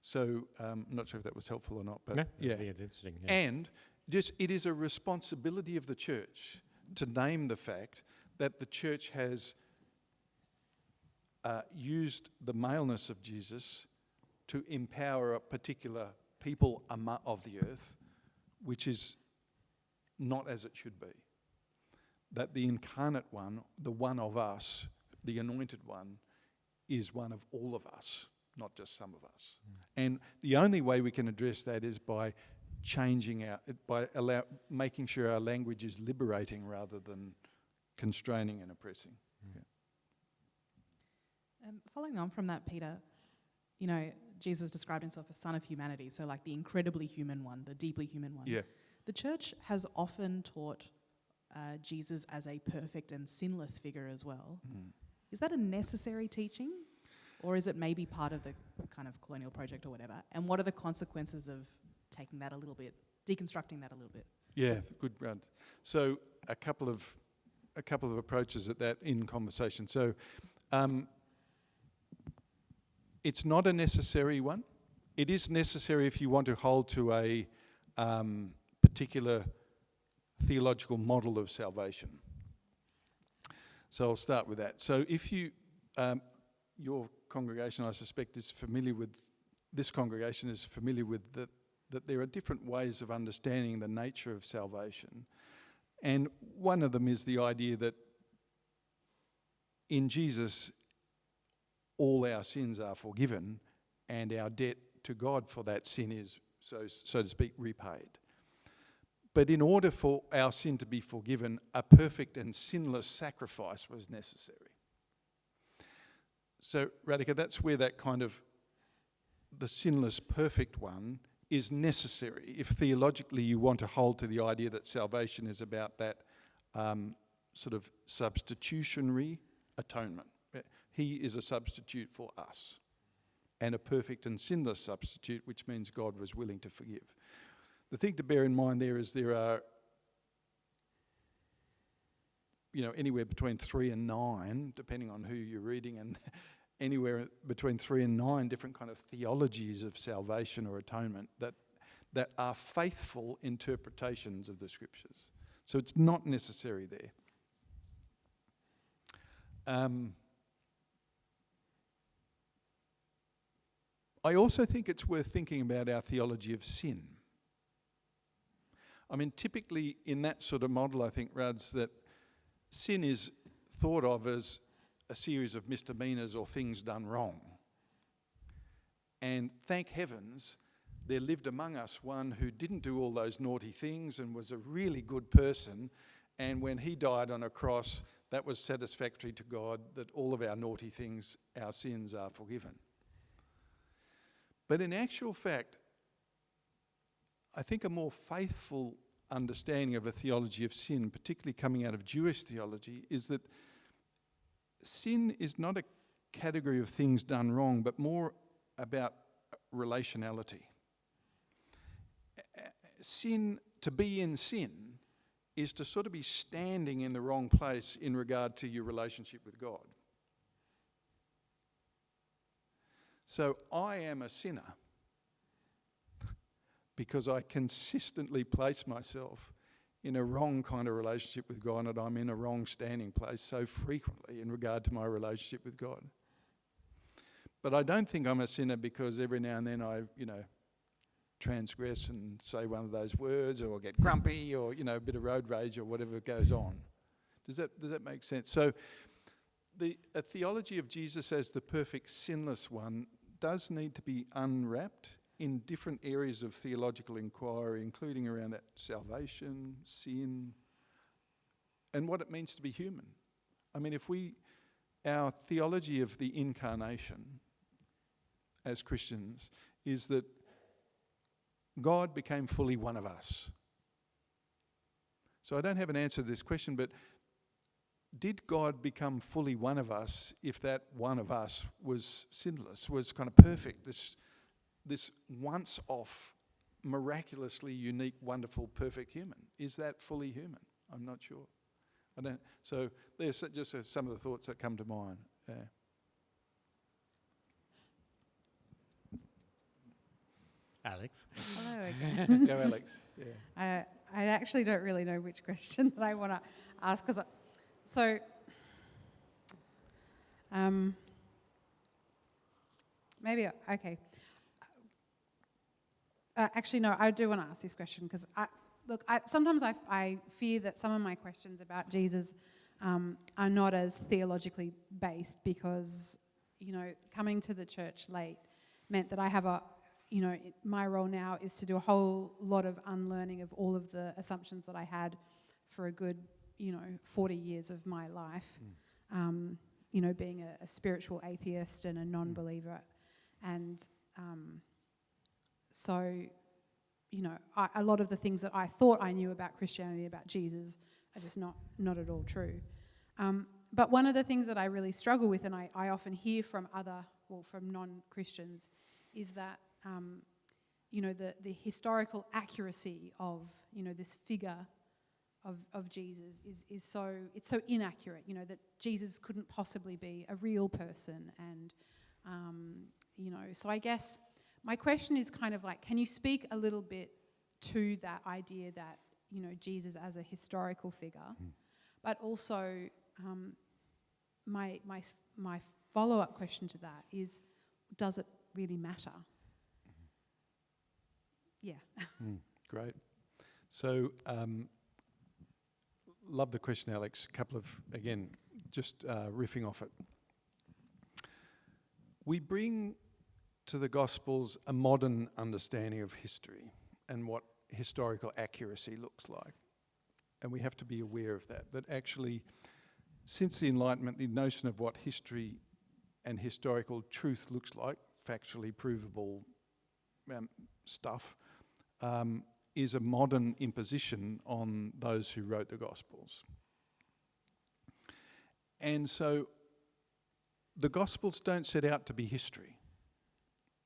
So I'm not sure if that was helpful or not, but no, yeah. I think it's interesting. Yeah. And just it is a responsibility of the church to name the fact that the church has used the maleness of Jesus to empower a particular people of the earth, which is not as it should be. That the incarnate one, the one of us, the anointed one, is one of all of us, not just some of us. And the only way we can address that is by making sure our language is liberating rather than constraining and oppressing. Yeah. Following on from that, Peter, Jesus described himself as Son of Humanity, so like the incredibly human one, the deeply human one. Yeah. The church has often taught Jesus as a perfect and sinless figure as well. Is that a necessary teaching, or is it maybe part of the kind of colonial project or whatever? And what are the consequences of taking that a little bit, deconstructing that a little bit? Yeah, good, Brad. So a couple of approaches at that in conversation. So it's not a necessary one. It is necessary if you want to hold to a particular theological model of salvation. So I'll start with that. So if you, your congregation, I suspect, is familiar with, this congregation is familiar with that there are different ways of understanding the nature of salvation. And one of them is the idea that in Jesus, all our sins are forgiven and our debt to God for that sin is, so to speak, repaid. But in order for our sin to be forgiven, a perfect and sinless sacrifice was necessary. So, Radhika, that's where that kind of the sinless perfect one is necessary. If theologically you want to hold to the idea that salvation is about that sort of substitutionary atonement. He is a substitute for us, and a perfect and sinless substitute, which means God was willing to forgive. The thing to bear in mind there is there are, anywhere between 3 and 9, depending on who you're reading, and anywhere between 3 and 9 different kind of theologies of salvation or atonement that are faithful interpretations of the scriptures. So it's not necessary there. I also think it's worth thinking about our theology of sin. I mean, typically in that sort of model, I think, Rads, that sin is thought of as a series of misdemeanours or things done wrong. And thank heavens, there lived among us one who didn't do all those naughty things and was a really good person. And when he died on a cross, that was satisfactory to God, that all of our naughty things, our sins, are forgiven. But in actual fact, I think a more faithful understanding of a theology of sin, particularly coming out of Jewish theology, is that sin is not a category of things done wrong, but more about relationality. Sin, to be in sin, is to sort of be standing in the wrong place in regard to your relationship with God. So I am a sinner because I consistently place myself in a wrong kind of relationship with God, and I'm in a wrong standing place so frequently in regard to my relationship with God. But I don't think I'm a sinner because every now and then I, transgress and say one of those words or get grumpy or, a bit of road rage or whatever goes on. Does that make sense? So a theology of Jesus as the perfect sinless one does need to be unwrapped in different areas of theological inquiry, including around that salvation, sin, and what it means to be human. I mean, our theology of the incarnation as Christians is that God became fully one of us. So I don't have an answer to this question, but did God become fully one of us if that one of us was sinless, was kind of perfect, this once-off, miraculously unique, wonderful, perfect human? Is that fully human? I'm not sure. So there's just some of the thoughts that come to mind. Yeah. Alex. Hello again. Go, Alex. Yeah. I actually don't really know which question that I want to ask maybe, okay. Actually, no, I do want to ask this question because sometimes I fear that some of my questions about Jesus are not as theologically based because, coming to the church late meant that I have my role now is to do a whole lot of unlearning of all of the assumptions that I had for a good, 40 years of my life, being a spiritual atheist and a non-believer. And so, a lot of the things that I thought I knew about Christianity, about Jesus, are just not at all true. But one of the things that I really struggle with, and I often hear from from non-Christians, is that the historical accuracy of this figure of Jesus is so inaccurate. That Jesus couldn't possibly be a real person, and so I guess my question is kind of like, can you speak a little bit to that idea that Jesus as a historical figure, but also my follow-up question to that is, does it really matter? Yeah. Great. So, love the question, Alex. A couple of, again, just riffing off it. We bring to the Gospels a modern understanding of history and what historical accuracy looks like. And we have to be aware of that actually, since the Enlightenment, the notion of what history and historical truth looks like, factually provable stuff, is a modern imposition on those who wrote the Gospels. And so the Gospels don't set out to be history.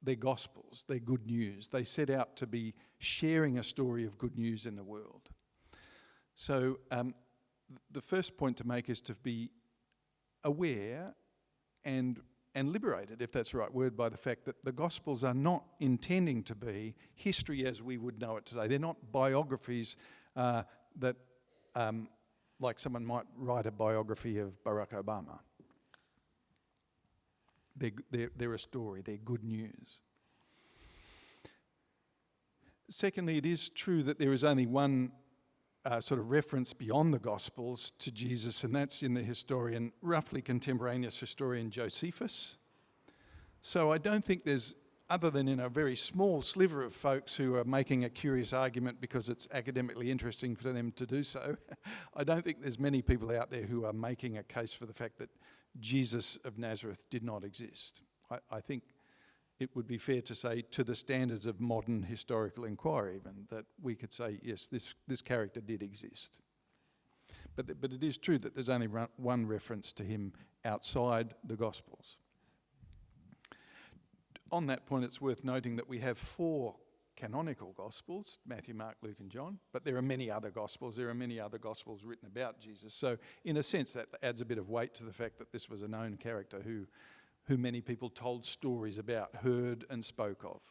They're Gospels, they're good news. They set out to be sharing a story of good news in the world. So the first point to make is to be aware and liberated, if that's the right word, by the fact that the Gospels are not intending to be history as we would know it today. They're not biographies that, like someone might write a biography of Barack Obama. They're a story, they're good news. Secondly, it is true that there is only one sort of reference beyond the Gospels to Jesus, and that's in the historian, roughly contemporaneous historian Josephus. So I don't think there's, other than in a very small sliver of folks who are making a curious argument because it's academically interesting for them to do so, I don't think there's many people out there who are making a case for the fact that Jesus of Nazareth did not exist. I think it would be fair to say, to the standards of modern historical inquiry even, that we could say, yes, this character did exist. But it is true that there's only one reference to him outside the Gospels. On that point, it's worth noting that we have 4 canonical Gospels, Matthew, Mark, Luke and John, but there are many other Gospels. There are many other Gospels written about Jesus. So in a sense, that adds a bit of weight to the fact that this was a known character who many people told stories about, heard and spoke of.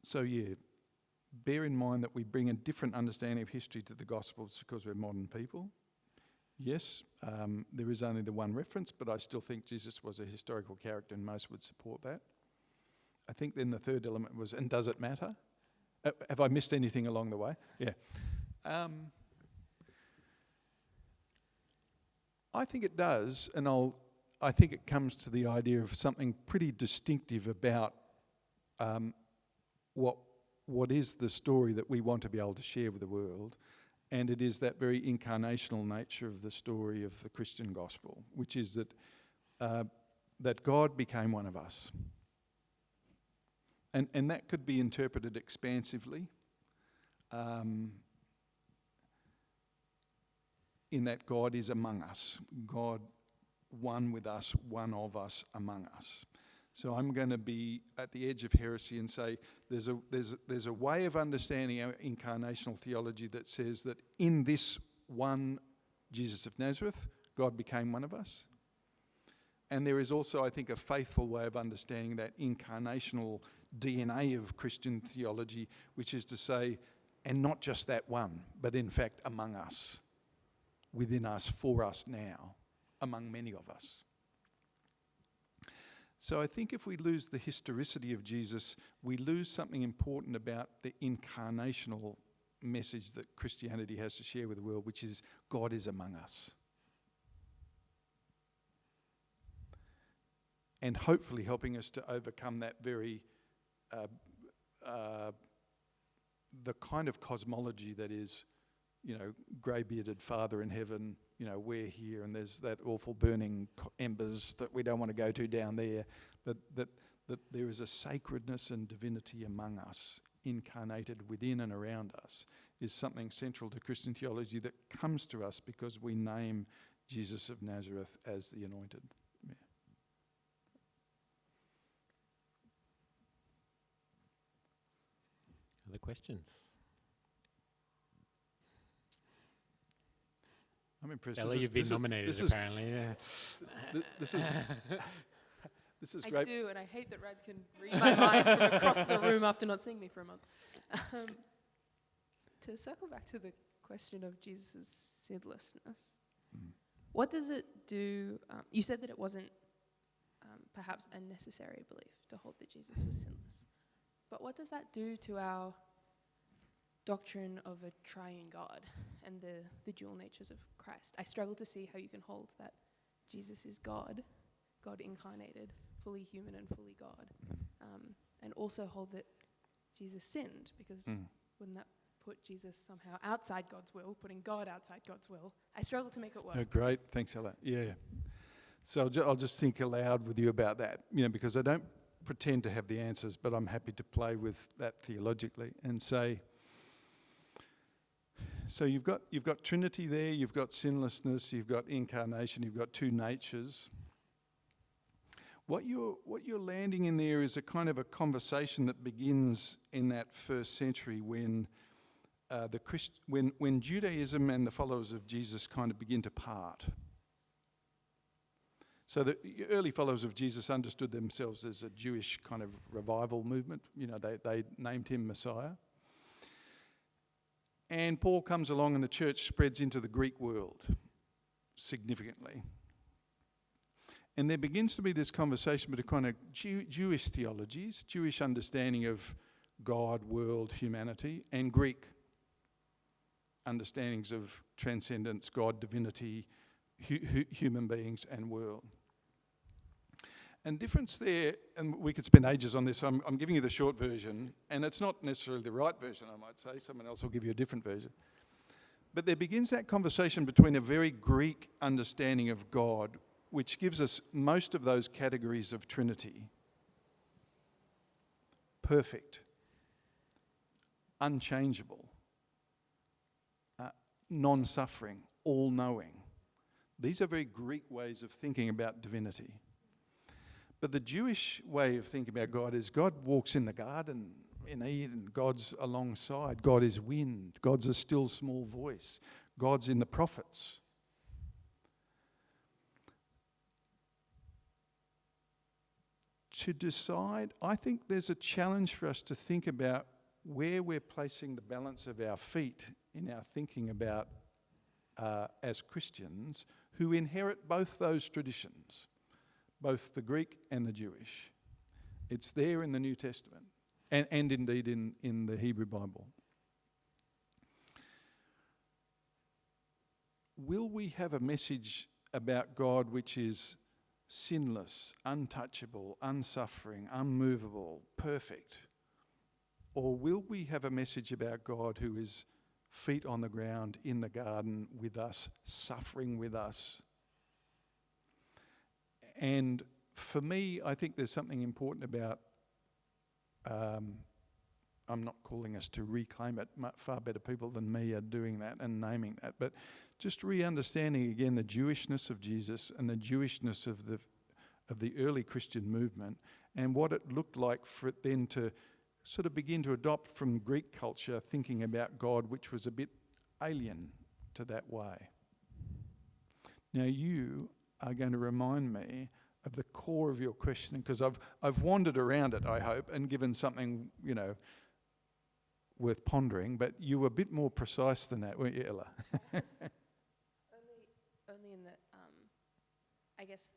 So yeah, bear in mind that we bring a different understanding of history to the Gospels because we're modern people. Yes, there is only the one reference, but I still think Jesus was a historical character and most would support that. I think then the third element was, and does it matter? Have I missed anything along the way? Yeah. I think it does, and I think it comes to the idea of something pretty distinctive about what is the story that we want to be able to share with the world, and it is that very incarnational nature of the story of the Christian gospel, which is that that God became one of us. And that could be interpreted expansively, in that God is among us. God one with us, one of us, among us. So I'm going to be at the edge of heresy and say there's a way of understanding our incarnational theology that says that in this one Jesus of Nazareth, God became one of us. And there is also, I think, a faithful way of understanding that incarnational DNA of Christian theology, which is to say, and not just that one, but in fact among us, within us, for us now, among many of us. So I think if we lose the historicity of Jesus, we lose something important about the incarnational message that Christianity has to share with the world, which is God is among us. And hopefully helping us to overcome that very, the kind of cosmology that is, grey-bearded Father in heaven, we're here and there's that awful burning embers that we don't want to go to down there, that there is a sacredness and divinity among us, incarnated within and around us, is something central to Christian theology that comes to us because we name Jesus of Nazareth as the Anointed. Yeah. Other questions? I'm impressed. Ellie, you've been nominated apparently. This is I great. do, and I hate that Rads can read my mind from across the room after not seeing me for a month. To circle back to the question of Jesus' sinlessness, what does it do? You said that it wasn't perhaps a necessary belief to hold that Jesus was sinless. But what does that do to our doctrine of a triune God and the dual natures of Christ? I struggle to see how you can hold that Jesus is God, God incarnated, fully human and fully God, and also hold that Jesus sinned, because wouldn't that put Jesus somehow outside God's will, putting God outside God's will? I struggle to make it work. Oh, great, thanks, Ella. Yeah. So I'll just think aloud with you about that, because I don't pretend to have the answers, but I'm happy to play with that theologically and say, so you've got Trinity there, you've got sinlessness, you've got incarnation, you've got two natures. What you're landing in there is a kind of a conversation that begins in that first century when when Judaism and the followers of Jesus kind of begin to part. So the early followers of Jesus understood themselves as a Jewish kind of revival movement. They named him Messiah. And Paul comes along and the church spreads into the Greek world significantly. And there begins to be this conversation between kind of Jewish theologies, Jewish understanding of God, world, humanity, and Greek understandings of transcendence, God, divinity, human beings, and world. And difference there, and we could spend ages on this, I'm giving you the short version, and it's not necessarily the right version, I might say. Someone else will give you a different version. But there begins that conversation between a very Greek understanding of God, which gives us most of those categories of Trinity. Perfect, unchangeable, non-suffering, all-knowing. These are very Greek ways of thinking about divinity. But the Jewish way of thinking about God is God walks in the garden in Eden. God's alongside. God is wind. God's a still small voice. God's in the prophets. To decide, I think there's a challenge for us to think about where we're placing the balance of our feet in our thinking about as Christians who inherit both those traditions, both the Greek and the Jewish. It's there in the New Testament and indeed in the Hebrew Bible. Will we have a message about God which is sinless, untouchable, unsuffering, unmovable, perfect? Or will we have a message about God who is feet on the ground in the garden with us, suffering with us? And for me, I think there's something important about, I'm not calling us to reclaim it, far better people than me are doing that and naming that, but just re-understanding again the Jewishness of Jesus and the Jewishness of the early Christian movement and what it looked like for it then to sort of begin to adopt from Greek culture thinking about God, which was a bit alien to that way. Now you are going to remind me of the core of your question, because I've wandered around it, I hope, and given something, worth pondering, but you were a bit more precise than that, weren't you, Ella? only in that, I guess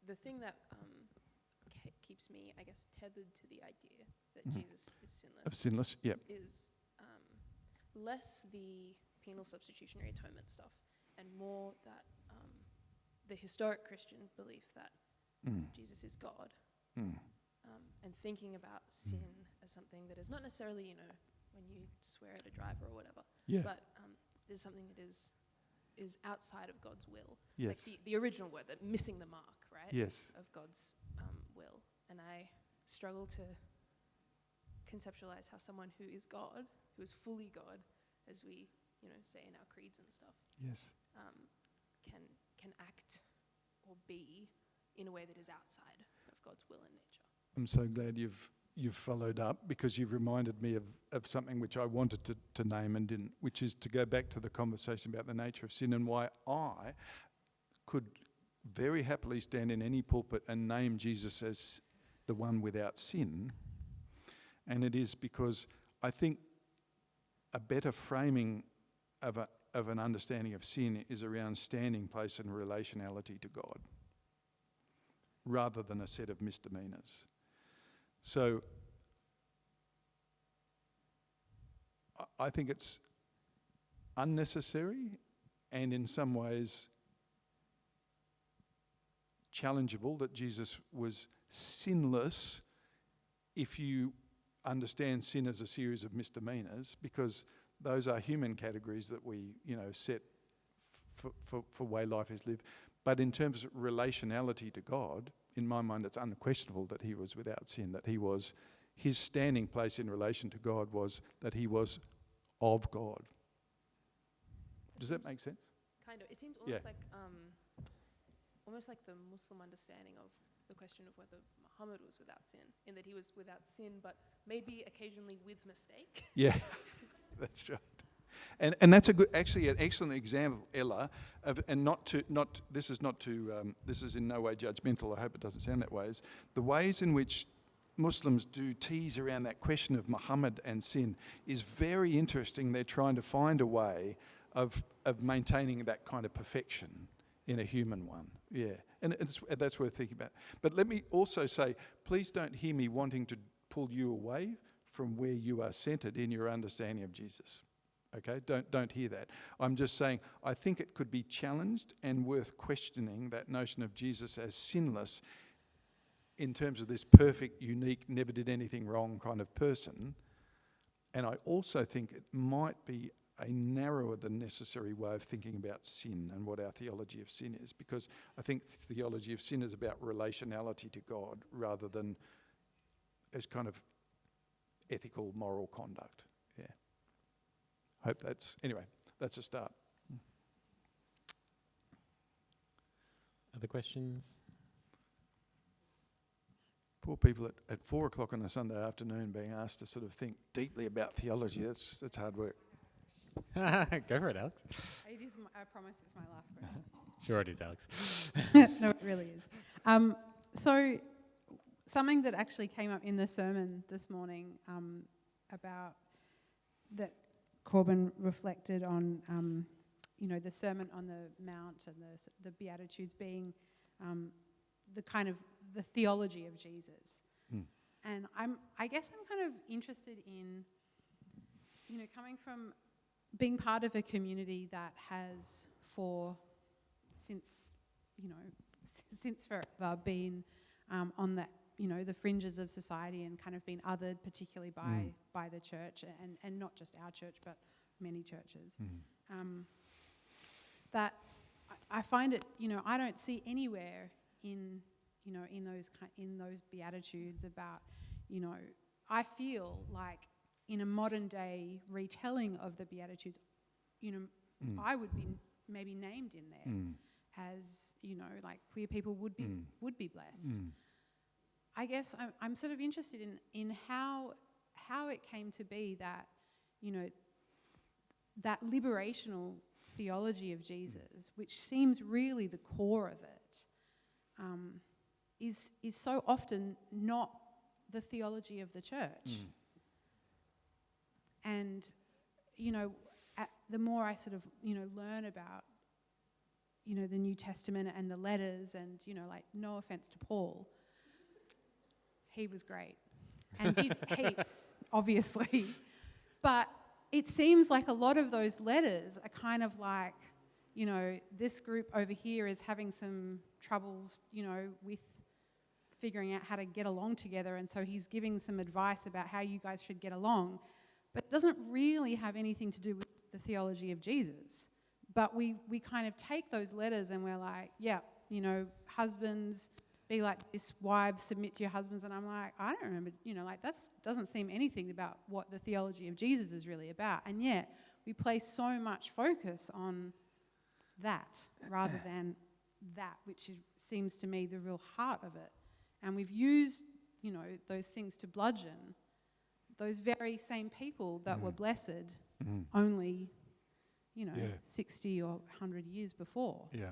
the thing that keeps me, I guess, tethered to the idea that Jesus is sinless. Of sinless, yep. Is less the penal substitutionary atonement stuff and more that the historic Christian belief that Jesus is God, and thinking about sin as something that is not necessarily, when you swear at a driver or whatever, but there's something that is outside of God's will. Yes. Like the original word, that missing the mark, right? Yes. Of God's will. And I struggle to conceptualize how someone who is God, who is fully God, as we, say in our creeds and stuff, Yes. Can act or be in a way that is outside of God's will and nature. I'm so glad you've followed up, because you've reminded me of something which I wanted to name and didn't, which is to go back to the conversation about the nature of sin and why I could very happily stand in any pulpit and name Jesus as the one without sin. And it is because I think a better framing of an understanding of sin is around standing place and relationality to God, rather than a set of misdemeanors. So I think it's unnecessary and in some ways challengeable that Jesus was sinless if you understand sin as a series of misdemeanors, because those are human categories that we, set for way life is lived. But in terms of relationality to God, in my mind, it's unquestionable that he was without sin, that his standing place in relation to God was that he was of God. Does that make sense? Kind of. It seems almost like the Muslim understanding of the question of whether Muhammad was without sin, in that he was without sin, but maybe occasionally with mistake. Yeah, that's right. And that's actually an excellent example, Ella, this is in no way judgmental, I hope it doesn't sound that way, is the ways in which Muslims do tease around that question of Muhammad and sin is very interesting. They're trying to find a way of maintaining that kind of perfection in a human one. Yeah, and that's worth thinking about. But let me also say, please don't hear me wanting to pull you away from where you are centered in your understanding of Jesus. Okay, don't hear that. I'm just saying I think it could be challenged and worth questioning, that notion of Jesus as sinless in terms of this perfect, unique, never did anything wrong kind of person. And I also think it might be a narrower than necessary way of thinking about sin and what our theology of sin is, because I think theology of sin is about relationality to God rather than as kind of ethical, moral conduct. Yeah. Hope that's a start. Other questions? Poor people at 4 o'clock on a Sunday afternoon being asked to sort of think deeply about theology. That's hard work. Go for it, Alex. I promise it's my last question. Sure it is, Alex. No, it really is. So something that actually came up in the sermon this morning about that Corbin reflected on, the Sermon on the Mount and the Beatitudes being the kind of the theology of Jesus. And I guess I'm kind of interested in, coming from being part of a community that has since forever been on that, the fringes of society and kind of been othered, particularly by the church, and not just our church, but many churches. That I find it, I don't see anywhere in those Beatitudes about, I feel like in a modern day retelling of the Beatitudes, I would be maybe named in there as, like queer people would be blessed. I guess I'm sort of interested in how it came to be that, that liberational theology of Jesus, which seems really the core of it, is so often not the theology of the church. And, the more I sort of, learn about, the New Testament and the letters and, like, no offense to Paul, he was great and did heaps, obviously. But it seems like a lot of those letters are kind of like, this group over here is having some troubles, with figuring out how to get along together, and so he's giving some advice about how you guys should get along, but it doesn't really have anything to do with the theology of Jesus. But we kind of take those letters and we're like, yeah, husbands, be like this, wives, submit to your husbands, and I'm like, I don't remember, that doesn't seem anything about what the theology of Jesus is really about, and yet we place so much focus on that rather than that which seems to me the real heart of it. And we've used, those things to bludgeon those very same people that were blessed only, 60 or 100 years before. Yeah.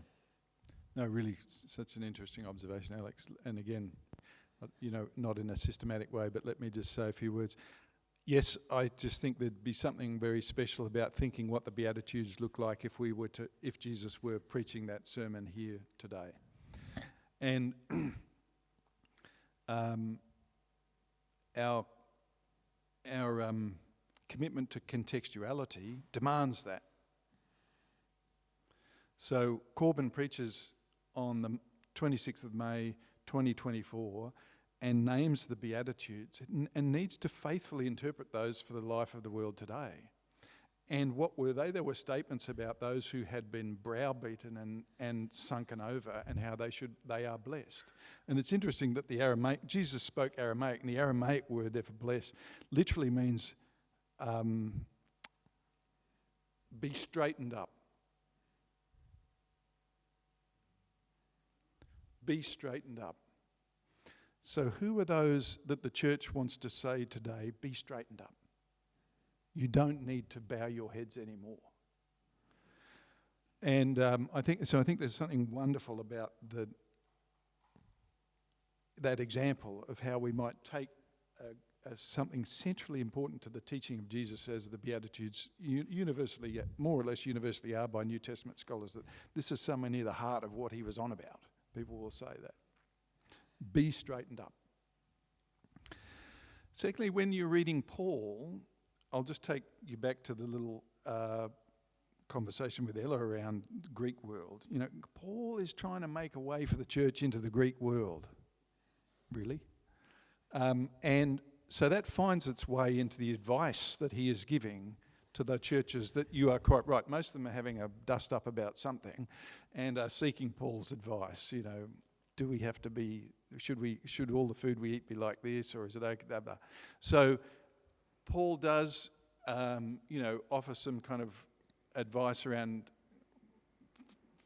No, really, such an interesting observation, Alex. And again, not in a systematic way, but let me just say a few words. Yes, I just think there'd be something very special about thinking what the Beatitudes look like if Jesus were preaching that sermon here today. And our commitment to contextuality demands that. So Corbin preaches on the 26th of May 2024 and names the Beatitudes and needs to faithfully interpret those for the life of the world today. And what were they? There were statements about those who had been browbeaten and sunken over, and how they are blessed. And it's interesting that the Aramaic, Jesus spoke Aramaic, and the Aramaic word there for blessed literally means be straightened up. Be straightened up. So who are those that the church wants to say today, be straightened up? You don't need to bow your heads anymore. And I think there's something wonderful about that example of how we might take something centrally important to the teaching of Jesus as the Beatitudes universally, more or less universally are by New Testament scholars, that this is somewhere near the heart of what he was on about. People will say that. Be straightened up. Secondly, when you're reading Paul, I'll just take you back to the little conversation with Ella around the Greek world. You know, Paul is trying to make a way for the church into the Greek world. Really? And so that finds its way into the advice that he is giving to the churches that you are quite right. Most of them are having a dust up about something and are seeking Paul's advice. You know, do we have to be, should all the food we eat be like this, or is it okay? Blah, blah. So Paul does, offer some kind of advice around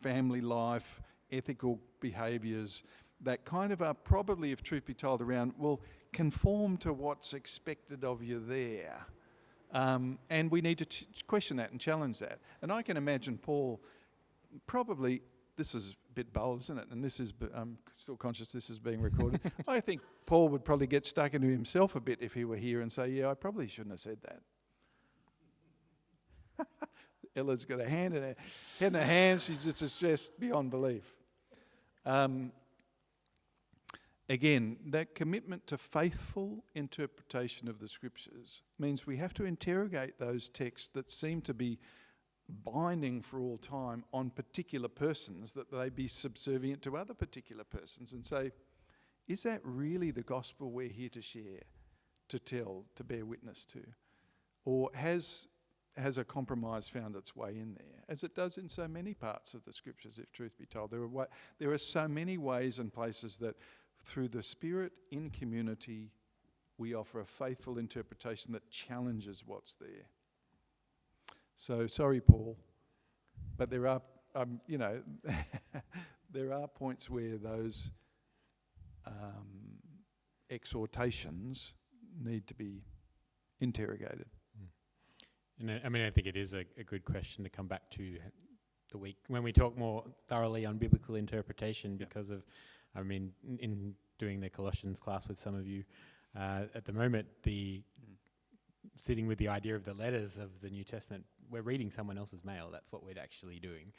family life, ethical behaviours, that kind of are probably, if truth be told, around, well, conform to what's expected of you there. And we need to question that and challenge that. And I can imagine Paul probably, this is a bit bold, isn't it? And this is, I'm still conscious this is being recorded. I think Paul would probably get stuck into himself a bit if he were here and say, yeah, I probably shouldn't have said that. Ella's got a hand in her, head in her hands. She's just beyond belief. Again, that commitment to faithful interpretation of the scriptures means we have to interrogate those texts that seem to be binding for all time on particular persons, that they be subservient to other particular persons, and say, is that really the gospel we're here to share, to tell, to bear witness to? Or has a compromise found its way in there, as it does in so many parts of the scriptures, if truth be told? There are so many ways and places that through the Spirit in community, we offer a faithful interpretation that challenges what's there. So, sorry, Paul, but there are, there are points where those exhortations need to be interrogated. And I think it is a good question to come back to the week when we talk more thoroughly on biblical interpretation, because of, in doing the Colossians class with some of you at the moment, sitting with the idea of the letters of the New Testament, we're reading someone else's mail. That's what we're actually doing.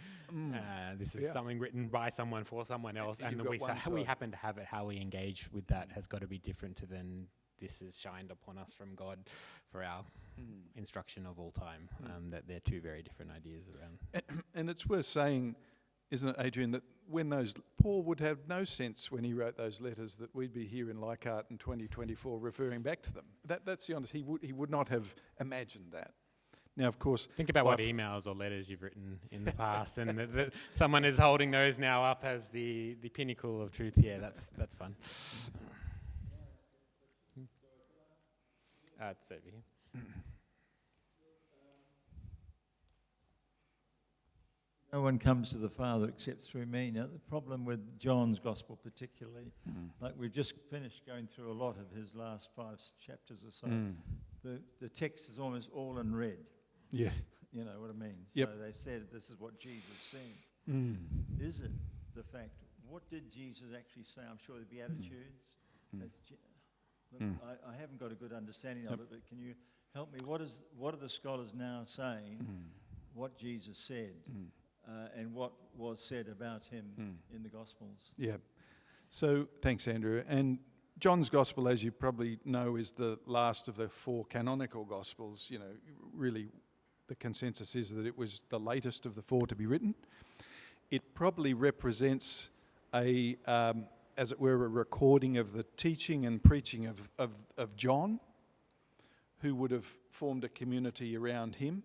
This is something written by someone for someone else, and we happen to have it. How we engage with that has got to be different to then this is shined upon us from God for our instruction of all time. That they're two very different ideas around. And it's worth saying, isn't it, Adrian, that Paul would have no sense when he wrote those letters that we'd be here in Leichhardt in 2024 referring back to them. That's the honest. He would not have imagined that. Now, of course, think about what emails or letters you've written in the past, and that someone is holding those now up as the pinnacle of truth. Yeah, that's fun. It's over here. No one comes to the Father except through me. Now, the problem with John's Gospel particularly, like we've just finished going through a lot of his last 5 chapters or so, the text is almost all in red. Yeah. You know what I mean? Yep. So they said this is what Jesus said. Is it the fact, what did Jesus actually say? I'm sure the Beatitudes. I haven't got a good understanding of it, but can you help me? What are the scholars now saying, what Jesus said? And what was said about him in the Gospels. Yeah. So, thanks, Andrew. And John's Gospel, as you probably know, is the last of the 4 canonical Gospels. You know, really, the consensus is that it was the latest of the 4 to be written. It probably represents as it were, a recording of the teaching and preaching of John, who would have formed a community around him.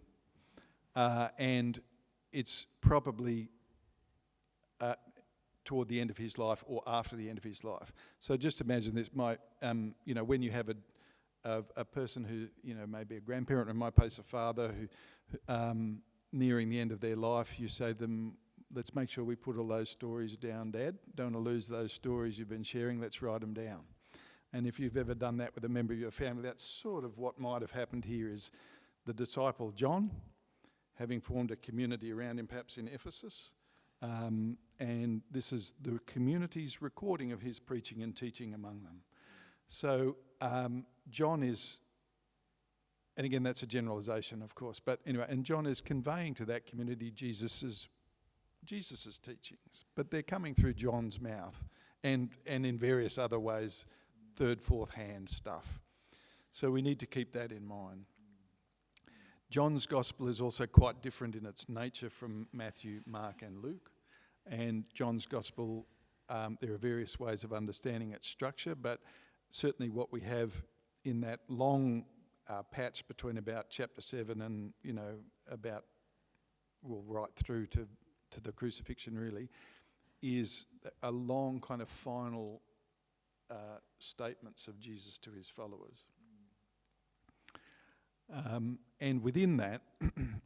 And it's probably toward the end of his life or after the end of his life. So just imagine this might, when you have a person who, maybe a grandparent, or in my case a father, who nearing the end of their life, you say to them, let's make sure we put all those stories down, Dad. Don't want to lose those stories you've been sharing. Let's write them down. And if you've ever done that with a member of your family, that's sort of what might have happened here. Is the disciple John, having formed a community around him, perhaps in Ephesus. And this is the community's recording of his preaching and teaching among them. So John is, and again, that's a generalization, of course, but anyway, and John is conveying to that community Jesus's teachings, but they're coming through John's mouth and in various other ways, third, fourth hand stuff. So we need to keep that in mind. John's gospel is also quite different in its nature from Matthew, Mark and Luke. And John's gospel, there are various ways of understanding its structure, but certainly what we have in that long patch between about chapter 7 and, right through to the crucifixion really, is a long kind of final statements of Jesus to his followers. And within that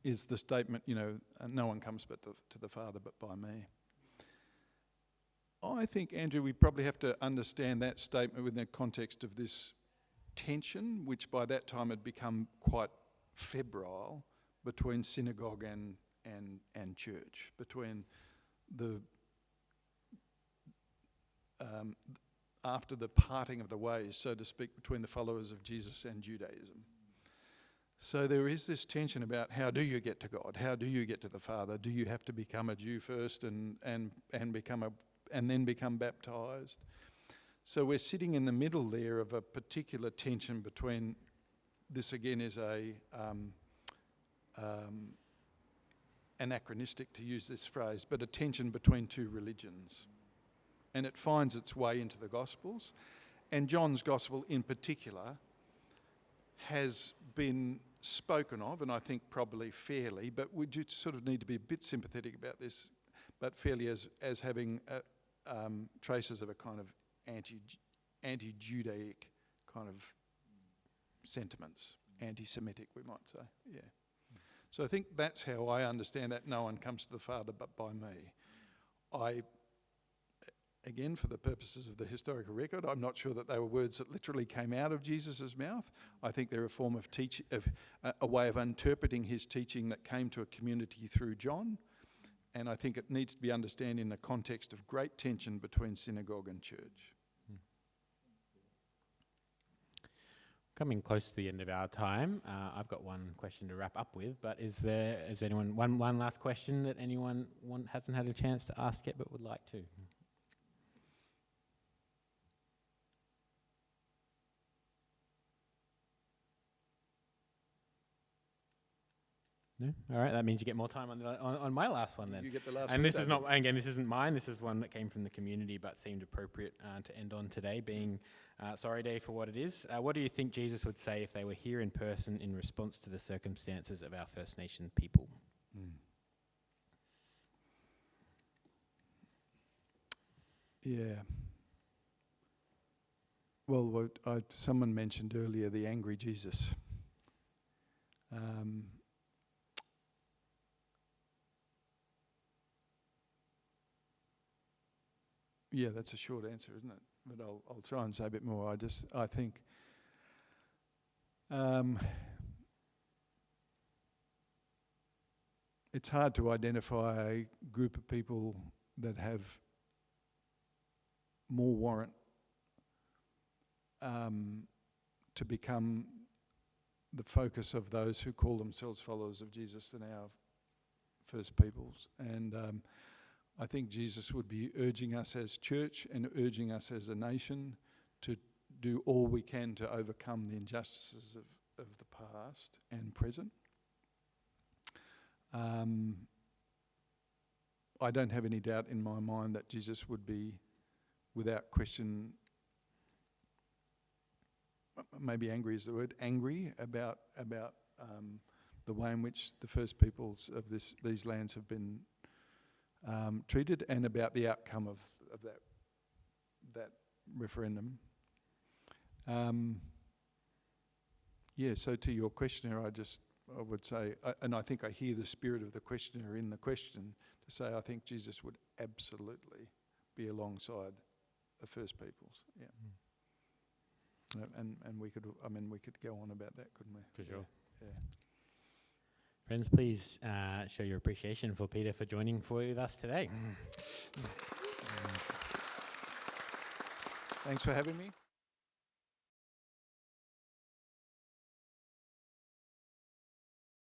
is the statement, no one comes to the Father but by me. I think, Andrew, we probably have to understand that statement within the context of this tension, which by that time had become quite febrile between synagogue and church, between the after the parting of the ways, so to speak, between the followers of Jesus and Judaism. So there is this tension about how do you get to God? How do you get to the Father? Do you have to become a Jew first and then become baptized? So we're sitting in the middle there of a particular tension between, this again is anachronistic to use this phrase, but a tension between two religions. And it finds its way into the Gospels. And John's Gospel in particular has been spoken of, and I think probably fairly, but we do sort of need to be a bit sympathetic about this, but fairly as having traces of a kind of anti-Judaic kind of sentiments, anti-Semitic, we might say, yeah. So I think that's how I understand that no one comes to the Father but by me. Again, for the purposes of the historical record, I'm not sure that they were words that literally came out of Jesus' mouth. I think they're a form of a way of interpreting his teaching that came to a community through John. And I think it needs to be understood in the context of great tension between synagogue and church. Coming close to the end of our time, I've got one question to wrap up with, but is anyone, one last question that anyone hasn't had a chance to ask yet but would like to? No? All right, that means you get more time on my last one then. You get the last one. And this is not, again, this isn't mine, this is one that came from the community but seemed appropriate to end on today, being Sorry Day for what it is. What do you think Jesus would say if they were here in person in response to the circumstances of our First Nation people? Yeah. Well, someone mentioned earlier the angry Jesus. Yeah, that's a short answer, isn't it? But I'll try and say a bit more. I think it's hard to identify a group of people that have more warrant to become the focus of those who call themselves followers of Jesus than our first peoples. And I think Jesus would be urging us as church and urging us as a nation to do all we can to overcome the injustices of the past and present. I don't have any doubt in my mind that Jesus would be, without question, maybe angry is the word, angry about the way in which the first peoples of these lands have been treated, and about the outcome of that referendum. So to your questioner, I would say, and I think I hear the spirit of the questioner in the question, to say I think Jesus would absolutely be alongside the first peoples. Yeah. And we could go on about that, couldn't we? For sure. Yeah. Friends, please show your appreciation for Peter for joining with us today. Thanks for having me.